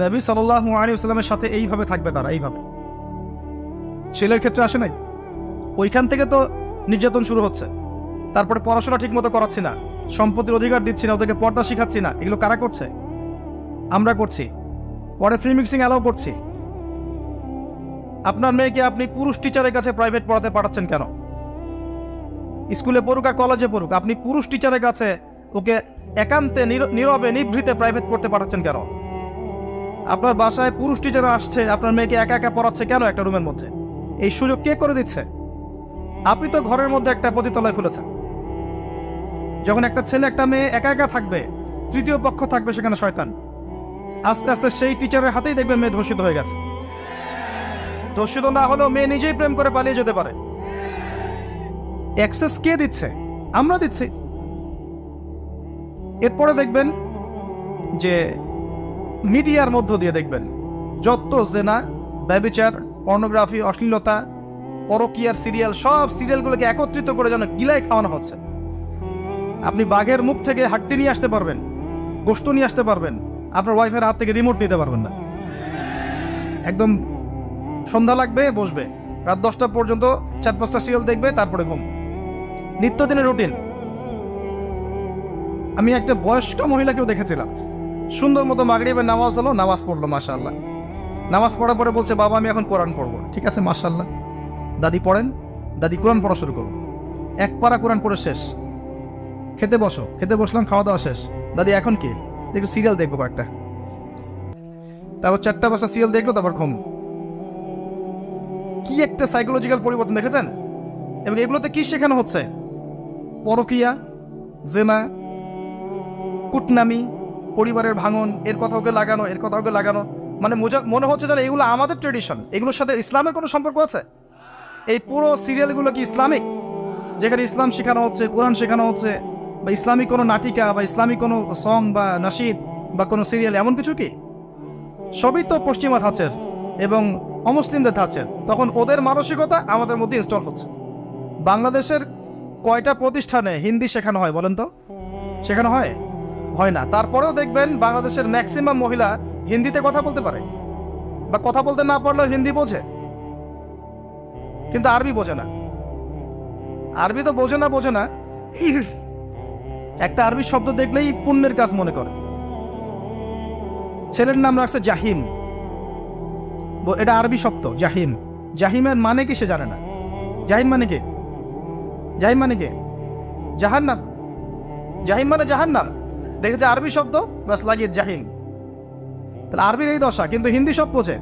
নবী সাল্লাল্লাহু আলাইহি ওয়াসাল্লামের সাথে এইভাবে থাকবে তারা, এইভাবে। ছেলের ক্ষেত্রে আসে নাই, ওইখান থেকে তো নির্যাতন শুরু হচ্ছে। তারপরে পড়াশোনা ঠিক মতো করাচ্ছি না, সম্পত্তির অধিকার দিচ্ছি না, ওদেরকে পর্দা শিখাচ্ছি না, এগুলো কারা করছে? আমরা করছি। পরে ফ্রি মিক্সিং অ্যালাউ করছি। আপনার মেয়েকে আপনি পুরুষ টিচারের কাছে প্রাইভেট পড়াতে পাঠাচ্ছেন কেন? স্কুলে পড়ুক আর কলেজে পড়ুক, আপনি পুরুষ টিচারের কাছে ওকে একান্তে নীরবে নিভৃতে প্রাইভেট পড়তে পাঠাচ্ছেন কেন? আপনার বাসায় পুরুষ টিচার আসছে, আপনার মেয়েকে একা একা পড়াচ্ছে কেন একটা রুমের মধ্যে? এই সুযোগ কে করে দিচ্ছে? আপনি তো ঘরের মধ্যে একটা পতিতালয় খুলেছেন। যখন একটা ছেলে একটা মেয়ে একা একা থাকবে, তৃতীয় পক্ষ থাকবে সেখানে শয়তান, আস্তে আস্তে সেই টিচারের হাতেই দেখবে মেয়ে ধর্ষিত হয়ে গেছে। ধর্ষিত না হলেও মেয়ে নিজেই প্রেম করে পালিয়ে যেতে পারে। অ্যাক্সেস কে দিচ্ছে? আমরা দিচ্ছি। এরপরে দেখবেন যে মিডিয়ার মধ্য দিয়ে দেখবেন যত জেনা, ব্যভিচার, পর্নোগ্রাফি, অশ্লীলতা, পরকীয়ার সিরিয়াল, সব সিরিয়ালগুলোকে একত্রিত করে যেন গিলায় খাওয়ানো হচ্ছে। আপনি বাঘের মুখ থেকে হাড্ডি নিয়ে আসতে পারবেন, গোশত নিয়ে আসতে পারবেন, আপনার ওয়াইফের হাত থেকে রিমোট নিতে পারবেন না। একদম সন্ধ্যা লাগবে, বসবে, রাত 10টা পর্যন্ত 4-5টা সিরিয়াল দেখবে, তারপরে ঘুম। নিত্যদিনের রুটিন। আমি একটা বয়স্ক মহিলাকেও দেখেছিলাম, সুন্দর মতো মাগরিবের নামাজ হলো, নামাজ পড়লো, মাশাআল্লাহ। নামাজ পড়ার পরে বলছে, বাবা আমি এখন কোরআন পড়বো। ঠিক আছে, মাশাআল্লাহ, দাদি পড়েন। দাদি কোরআন পড়া শুরু করবো, এক পারা কোরআন পড়ে শেষ। খেতে বসো, খেতে বসলাম, খাওয়া দাওয়া শেষ। দাদি এখন কি? একটু সিরিয়াল দেখবো কয়েকটা। তারপর 4টা-5টা সিরিয়াল দেখলো, তারপর ঘুম। কি একটা সাইকোলজিক্যাল পরিবর্তন দেখেছেন? এবং এগুলোতে কি শেখানো হচ্ছে? পরকীয়া, জেনা, কুটনামি, পরিবারের ভাঙন, এর কথা ওকে লাগানো, এর কথা ওকে লাগানো। মানে মনে হচ্ছে যেন এগুলো আমাদের ট্রেডিশন, এগুলোর সাথে ইসলামের কোনো সম্পর্ক আছে? এই পুরো সিরিয়ালগুলো কি ইসলামিক? যেখানে ইসলাম শেখানো হচ্ছে, কোরআন শেখানো হচ্ছে, বা ইসলামিক কোনো নাটিকা বা ইসলামিক কোনো সং বা নাশিদ বা কোনো সিরিয়াল, এমন কিছু কি? সবই তো পশ্চিমা ধাঁচের এবং অমুসলিমদের ধাঁচের। তখন ওদের মানসিকতা আমাদের মধ্যে ইনস্টল হচ্ছে। বাংলাদেশের কয়টা প্রতিষ্ঠানে হিন্দি শেখানো হয় বলেন তো? শেখানো হয়? হয় না। তারপরেও দেখবেন বাংলাদেশের ম্যাক্সিমাম মহিলা হিন্দিতে কথা বলতে পারে, বা কথা বলতে না পারলেও হিন্দি বোঝে, কিন্তু আরবি বোঝে না। আরবি তো বোঝে না, একটা আরবি শব্দ দেখলেই পুণ্যের কাজ মনে করে। ছেলের নাম রাখছে জাহিম, এটা আরবি শব্দ জাহিম। জাহিমের মানে কি সে জানে না। জাহিম মানে কি? জাহিম মানে কি? জাহান্নাম। জাহিম মানে জাহান্নাম। দেখেছে আরবি শব্দ, বাস লাগিয়ে জাহিম। তাহলে আরবির এই দশা, কিন্তু হিন্দি সব বোঝে।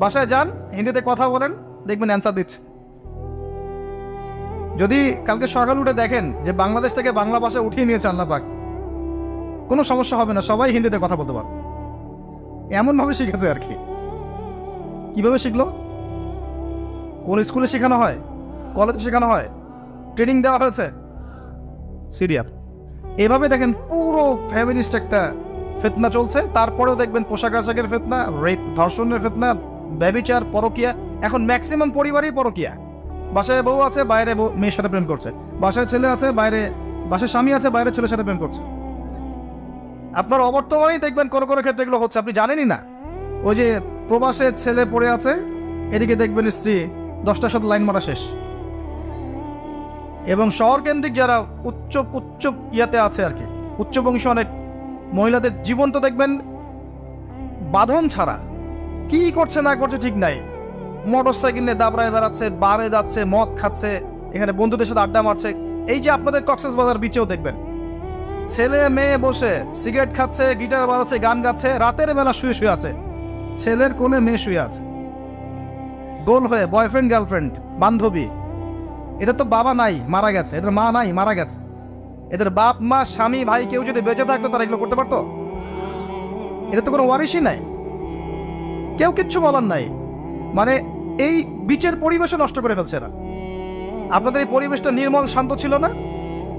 বাসায় যান, হিন্দিতে কথা বলেন, দেখবেন অ্যান্সার দিচ্ছে। যদি কালকে সকাল উঠে দেখেন যে বাংলাদেশ থেকে বাংলা ভাষা উঠিয়ে নিয়েছে আল্লাহ পাক, কোনো সমস্যা হবে না, সবাই হিন্দিতে কথা বলতে পারে। এমনভাবে শিখেছে আর কি। কিভাবে শিখলো? কোন স্কুলে শেখানো হয়? কলেজে শেখানো হয়? ট্রেনিং দেওয়া হয়েছে? সিরিয়াল। এভাবে দেখেন পুরো ফ্যামিলিস্ট একটা ফিতনা চলছে। তারপরেও দেখবেন পোশাক আশাকের ফিতনা, রেপ, ধর্ষণের ফিতনা, ব্যভিচার, পরকীয়া। এখন ম্যাক্সিমাম পরিবারই পরকীয়া। বাসায় বউ আছে, বাইরে মেয়ের সাথে প্রেম করছে। বাসায় ছেলে আছে, বাসায় স্বামী আছে, বাইরে ছেলের সাথে প্রেম করছে। আপনার অবর্তমানেই দেখবেন কোনো কোনো ক্ষেত্রে এগুলো হচ্ছে, আপনি জানেনই না। ওই যে প্রবাসে ছেলে পড়ে আছে, এদিকে দেখবেন স্ত্রী 10টার সাথে লাইন মারা শেষ। এবং শহর কেন্দ্রিক যারা উচ্চ ইয়াতে আছে আর কি, উচ্চবংশী অনেক মহিলাদের জীবন তো দেখবেন বাঁধন ছাড়া। কি করছে না করছে ঠিক নাই, মোটর সাইকেল নিয়ে দাবড়ায় বেড়াচ্ছে, বারে যাচ্ছে, মদ খাচ্ছে, এখানে বন্ধুদের সাথে আড্ডা মারছে। এই যে আপনাদের কক্সবাজার বিচেও দেখবেন ছেলে মেয়ে বসে সিগারেট খাচ্ছে, গিটার বাজাচ্ছে, গান গাচ্ছে, রাতের বেলা শুয়ে আছে, ছেলের কোলে মেয়ে শুয়ে আছে, গোল হয়ে বয়ফ্রেন্ড গার্লফ্রেন্ড বান্ধবী। এদের তো বাবা নাই, মারা গেছে, এদের মা নাই, মারা গেছে। এদের বাপ মা স্বামী ভাই কেউ যদি বেঁচে থাকতো তারা এগুলো করতে পারতো? এদের তো কোনো ওয়ারিশই নাই, কেউ কিচ্ছু বলার নাই। মানে এই বিচের পরিবেশও নষ্ট করে ফেলছে এরা। আপনাদের এই পরিবেশটা নির্মল শান্ত ছিল না,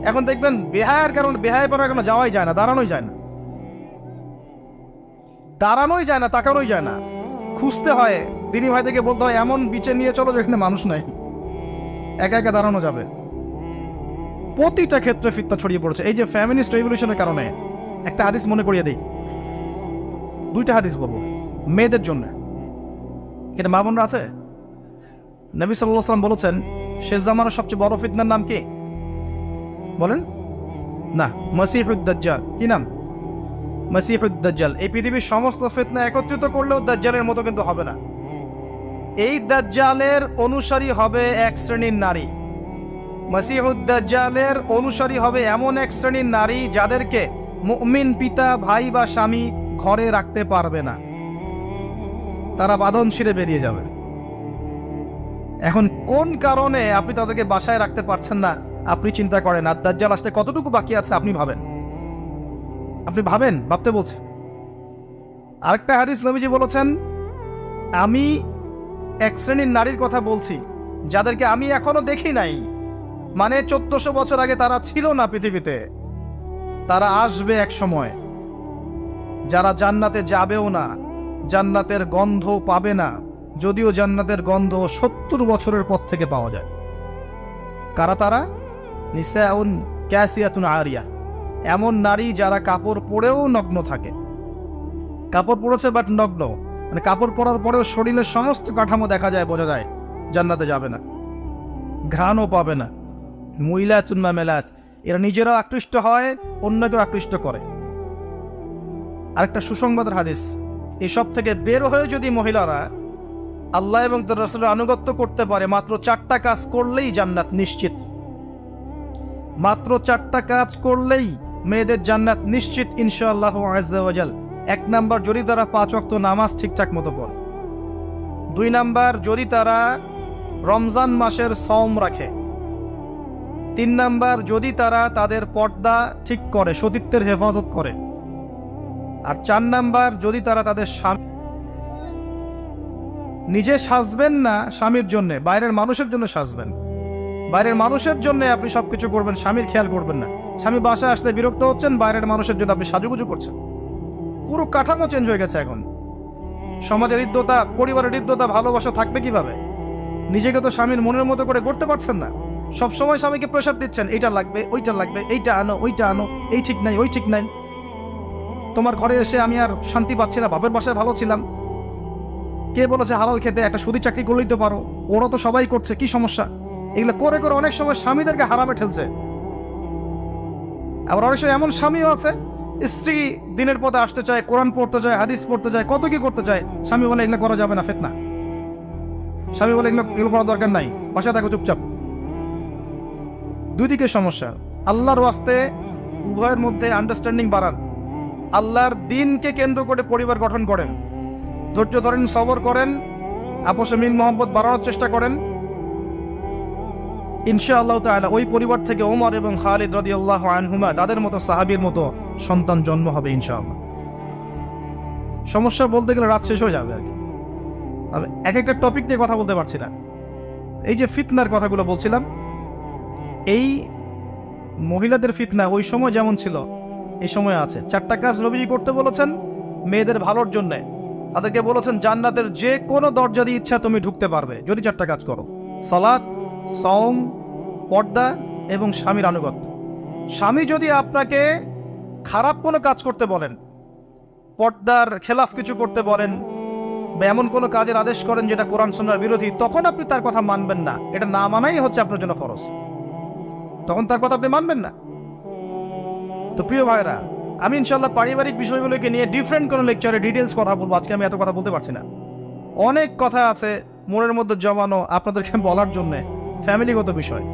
এখন দেখবেন বেহায়ের কারণে বেহায় পড়ার কারণে যাওয়াই যায় না, দাঁড়ানোই যায় না, তাকানোই যায় না, খুঁজতে হয়। দিনী ভাই থেকে বলতে হয় এমন বিচে নিয়ে চলো যেখানে মানুষ নাই, একা একা দাঁড়ানো যাবে। প্রতিটা ক্ষেত্রে ফিতনা ছড়িয়ে পড়েছে এই যে ফ্যামিনিস্ট রেভলিউশনের কারণে। একটা হাদিস মনে করিয়ে দিই, দুইটা হাদিস বলবো মেয়েদের জন্য। এটা মা বোনরা আছে? নবী সাল্লাল্লাহু আলাইহি ওয়াসাল্লাম বলেছেন শেষ জামানার সবচেয়ে বড় ফিতনার নাম কি বলেন? না, মাসিহুদ দাজ্জাল। কি নাম? মাসিহুদ দাজ্জাল। এই পৃথিবীর সমস্ত ফিতনা একত্রিত করলেও দাজ্জালের মতো কিন্তু হবে না। এই দাজ্জালের অনুসারী হবে এক শ্রেণীর নারী। মাসিহুদ দাজ্জালের অনুসারী হবে এমন এক শ্রেণীর নারী যাদেরকে মুমিন পিতা, ভাই বা স্বামী ঘরে রাখতে পারবে না, তারা বাঁধন ছিঁড়ে বেরিয়ে যাবে। এখন কোন কারণে আপনি তাদেরকে বাসায় রাখতে পারছেন না আপনি চিন্তা করেন, আর দাজ্জাল আসতে কতটুকু বাকি আছে আপনি ভাবেন। ভাবতে বলছে। আরেকটা হাদিস নবীজি বলেছেন, আমি এক শ্রেণীর নারীর কথা বলছি যাদেরকে আমি এখনো দেখি নাই, মানে 1400 বছর আগে তারা ছিল না পৃথিবীতে, তারা আসবে এক সময়, যারা জান্নাতে যাবেও না, জান্নাতের গন্ধ পাবে না, যদিও জান্নাতের গন্ধ 70 বছরের পর থেকে পাওয়া যায়। কারা তারা? নিসাউন কাসিয়াতুন আরিয়া, এমন নারী যারা কাপড় পরেও নগ্ন থাকে। কাপড় পরেছে বাট নগ্ন, মানে কাপড় পরার পরেও শরীরের সমস্ত কাঠামো দেখা যায়, বোঝা যায় জান্নাতে যাবে না, ঘ্রাণও পাবে না। মুইলাতুন মামেলাত, এরা নিজেরাও আকৃষ্ট হয়, অন্যকেও আকৃষ্ট করে। আরেকটা সুসংবাদের হাদিস, এসব থেকে বের হয়ে যদি মহিলারা আল্লাহ এবং তার রাসূলের আনুগত্য করতে পারে, মাত্র 4টা কাজ করলেই জান্নাত নিশ্চিত। মাত্র 4টা কাজ করলেই মেয়েদের জান্নাত নিশ্চিত ইনশাআল্লাহ আযজা ওয়া জাল। 1 নাম্বার, যদি তারা 5 ওয়াক্ত নামাজ ঠিকঠাক মতো পড়ে। 2 নাম্বার, যদি তারা রমজান মাসের সওম রাখে। 3 নাম্বার, যদি তারা তাদের পর্দা ঠিক করে, সতীত্বের হেফাজত করে। আর 4 নাম্বার, যদি তারা তাদের স্বামী, নিজে সাজবেন না স্বামীর জন্য, বাইরের মানুষের জন্য সাজবেন। বাইরের মানুষের জন্য আপনি সবকিছু করবেন, স্বামীর খেয়াল করবেন না। স্বামী বাসায় আসতে বিরক্ত হচ্ছেন, বাইরের মানুষের জন্য আপনি সাজুগুজু করছেন। পুরো কাঠামো চেঞ্জ হয়ে গেছে এখন। সমাজের হৃদ্যতা, পরিবারের হৃদ্যতা, ভালোবাসা থাকবে কিভাবে? নিজেকে তো স্বামীর মনের মতো করে করতে পারছেন না। সবসময় স্বামীকে প্রেশার দিচ্ছেন, এইটা লাগবে, ওইটা লাগবে, এইটা আনো, ওইটা আনো, এই ঠিক নাই, ওই ঠিক নাই। তোমার ঘরে এসে আমি আর শান্তি পাচ্ছি না, বাপের বাসায় ভালো ছিলাম। কে বলেছে হালাল খেতে? একটা সুদি চাকরি করলেই তো পারো, ওরা তো সবাই করছে, কি সমস্যা? এগুলো করে করে অনেক সময় স্বামীদেরকে হারামে ঠেলছে। আবার অনেক সময় এমন স্বামীও আছে, স্ত্রী দিনের পথে আসতে চায়, কোরআন পড়তে চায়, হাদিস পড়তে চায়, কত কি করতে চায়, স্বামী বলে এগুলো করা যাবে না, ফিতনা। স্বামী বলে এগুলো করার দরকার নাই, বাসায় থাকো চুপচাপ। দুই দিকে সমস্যা। আল্লাহর ওয়াস্তে উভয়ের মধ্যে আন্ডারস্ট্যান্ডিং বাড়ান, আল্লাহর দ্বীনকে কেন্দ্র করে পরিবার গঠন করেন, ধৈর্য ধরেন, সবর করেন, আপসে মিল মোহাম্মত বাড়ানোর চেষ্টা করেন। ইনশাআল্লাহ তাআলা ওই পরিবার থেকে ওমর এবং খালিদ রাদিয়াল্লাহু আনহুমা, তাদের মতো সাহাবীর মতো সন্তান জন্ম হবে ইনশাআল্লাহ। সমস্যা বলতে গেলে রাত শেষ হয়ে যাবে আর কি। আমি এক একটা টপিক নিয়ে কথা বলতে পারছি না। এই যে ফিতনার কথাগুলো বলছিলাম, এই মহিলাদের ফিতনা ওই সময় যেমন ছিল এই সময় আছে। 4টা কাজ নবীজি করতে বলেছেন মেয়েদের ভালোর জন্য। তাদেরকে বলেছেন জান্নাতের যে কোনো দরজা দিয়ে ইচ্ছা তুমি ঢুকতে পারবে যদি 4টা কাজ করো: সালাত, সওম, পর্দা এবং স্বামীর আনুগত্য। স্বামী যদি আপনাকে খারাপ কোনো কাজ করতে বলেন, পর্দার খেলাফ কিছু করতে বলেন, বা এমন কোনো কাজের আদেশ করেন যেটা কোরআন সুন্নাহর বিরোধী, তখন আপনি তার কথা মানবেন না। এটা না মানাই হচ্ছে আপনার জন্য ফরজ। তখন তার কথা আপনি মানবেন না। তো প্রিয় ভাইরা, আমি ইনশাআল্লাহ পারিবারিক বিষয়গুলোকে নিয়ে ডিফারেন্ট কোনো লেকচারে ডিটেলস কথা বলবো। আজকে আমি এত কথা বলতে পারছি না, অনেক কথা আছে মনের মধ্যে জমানো আপনাদেরকে বলার জন্য, ফ্যামিলিগত বিষয়।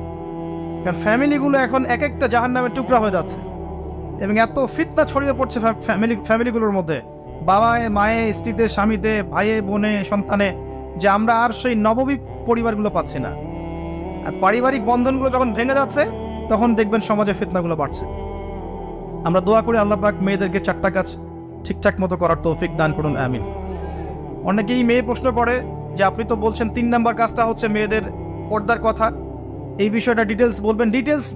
কারণ ফ্যামিলিগুলো এখন এক একটা জাহান্নামের টুকরা হয়ে যাচ্ছে, এবং এত ফিতনা ছড়িয়ে পড়ছে ফ্যামিলিগুলোর মধ্যে, বাবায়, মায়ে, স্ত্রীতে, স্বামীতে, ভাইয়ে, বোনে, সন্তানে, যে আমরা আর সেই নববী পরিবারগুলো পাচ্ছি না। আর পারিবারিক বন্ধনগুলো যখন ভেঙে যাচ্ছে তখন দেখবেন সমাজে ফিতনাগুলো বাড়ছে। আমরা দোয়া করি আল্লাহ পাক মেয়েদেরকে 4টা কাজ ঠিকঠাক মতো করার তৌফিক দান করুন, আমিন। অনেকেই মেয়ে প্রশ্ন করে যে আপনি তো বলছেন 3 নাম্বার কাজটা হচ্ছে মেয়েদের পর্দার কথা, এই বিষয়টা ডিটেলস বলবেন। ডিটেলস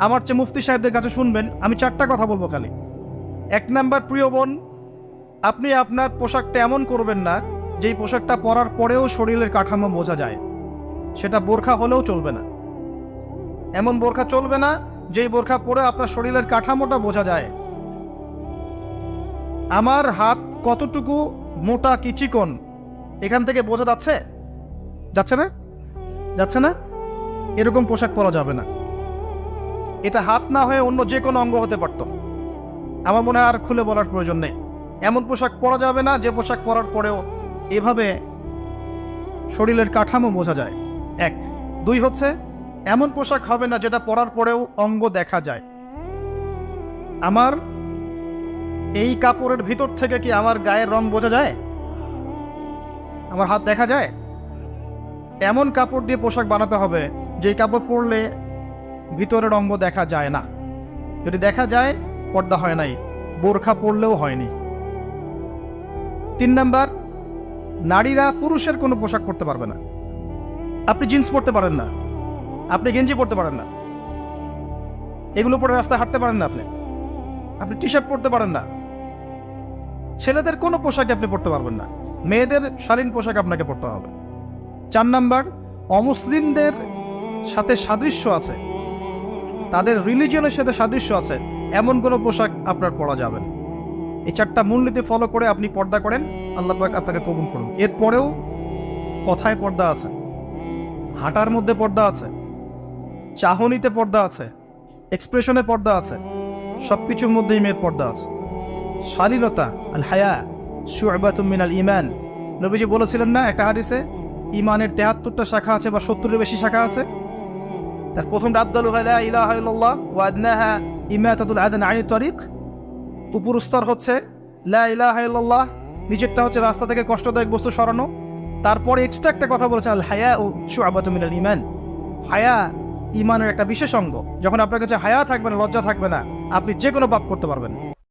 আমার চেয়ে মুফতি সাহেবদের কাছে শুনবেন, আমি 4টা কথা বলবো খালি। 1 নাম্বার, প্রিয় বোন, আপনি আপনার পোশাকটা এমন করবেন না যেই পোশাকটা পরার পরেও শরীরের কাঠামো বোঝা যায়। সেটা বোরখা হলেও চলবে না। এমন বোরখা চলবে না যেই বোরখা পরে আপনার শরীরের কাঠামোটা বোঝা যায়। আমার হাত কতটুকু মোটা কি চিকন এখান থেকে বোঝা যাচ্ছে? যাচ্ছে না? যাচ্ছে না? এরকম পোশাক পরা যাবে না। এটা হাত না হয়ে অন্য যে কোনো অঙ্গ হতে পারত। আমার মনে হয় আর খুলে বলার প্রয়োজন নেই। এমন পোশাক পরা যাবে না যে পোশাক পরার পরেও এভাবে শরীরের কাঠামো বোঝা যায়। 1 2 হচ্ছে এমন পোশাক হবে না যেটা পরার পরেও অঙ্গ দেখা যায়। আমার এই কাপড়ের ভিতর থেকে কি আমার গায়ের রং বোঝা যায়? আমার হাত দেখা যায়? এমন কাপড় দিয়ে পোশাক বানাতে হবে যে কাপড় পরলে ভিতরের অঙ্গ দেখা যায় না। যদি দেখা যায় পর্দা হয় নাই, বোরখা পরলেও হয়নি। 3 নাম্বার, নারীরা পুরুষের কোনো পোশাক পরতে পারবে না। আপনি জিন্স পরতে পারেন না, আপনি গেঞ্জি পরতে পারেন না, এগুলো পরে রাস্তায় হাঁটতে পারেন না, আপনি টি শার্ট পরতে পারেন না। ছেলেদের কোনো পোশাক আপনি পরতে পারবেন না, মেয়েদের শালীন পোশাক আপনাকে পরতে হবে। 4 নাম্বার, অমুসলিমদের সাথে সাদৃশ্য আছে, তাদের রিলিজিয়নের সাথে সাদৃশ্য আছে এমন কোনো পোশাক আপনার পরা যাবে না। এই 4টা মূলনীতি ফলো করে আপনি পর্দা করেন, আল্লাহ পাক আপনাকে কবুল করুন। এরপরেও কথায় পর্দা আছে, হাঁটার মধ্যে পর্দা আছে, চাহনিতে পর্দা আছে, এক্সপ্রেশনে পর্দা আছে, সবকিছুর মধ্যেই মেয়ের পর্দা আছে। শালীনতা আল হায়া শু'বাতুম মিনাল ঈমান, নবীজি বলেছিলেন না একটা হাদিসে, ঈমানের 73টা শাখা আছে বা 70-এর বেশি শাখা আছে। তার প্রথমটা আফদালু লা ইলাহা ইল্লাল্লাহ ওয়া আদনাহা ইমাতাতুল আযান আনিত তারিক। উপর স্তর হচ্ছে লা ইলাহা ইল্লাল্লাহ, নিচেরটা হচ্ছে রাস্তা থেকে কষ্টদায়ক বস্তু সরানো। তারপরে এক্সট্রা একটা কথা বলেছেন আল হায়া ও শু'বাতুম মিনাল ঈমান, হায়া ঈমানের একটা বিশেষ অঙ্গ। যখন আপনার কাছে হায়া থাকবে না, লজ্জা থাকবে না, আপনি যে কোনো পাপ করতে পারবেন।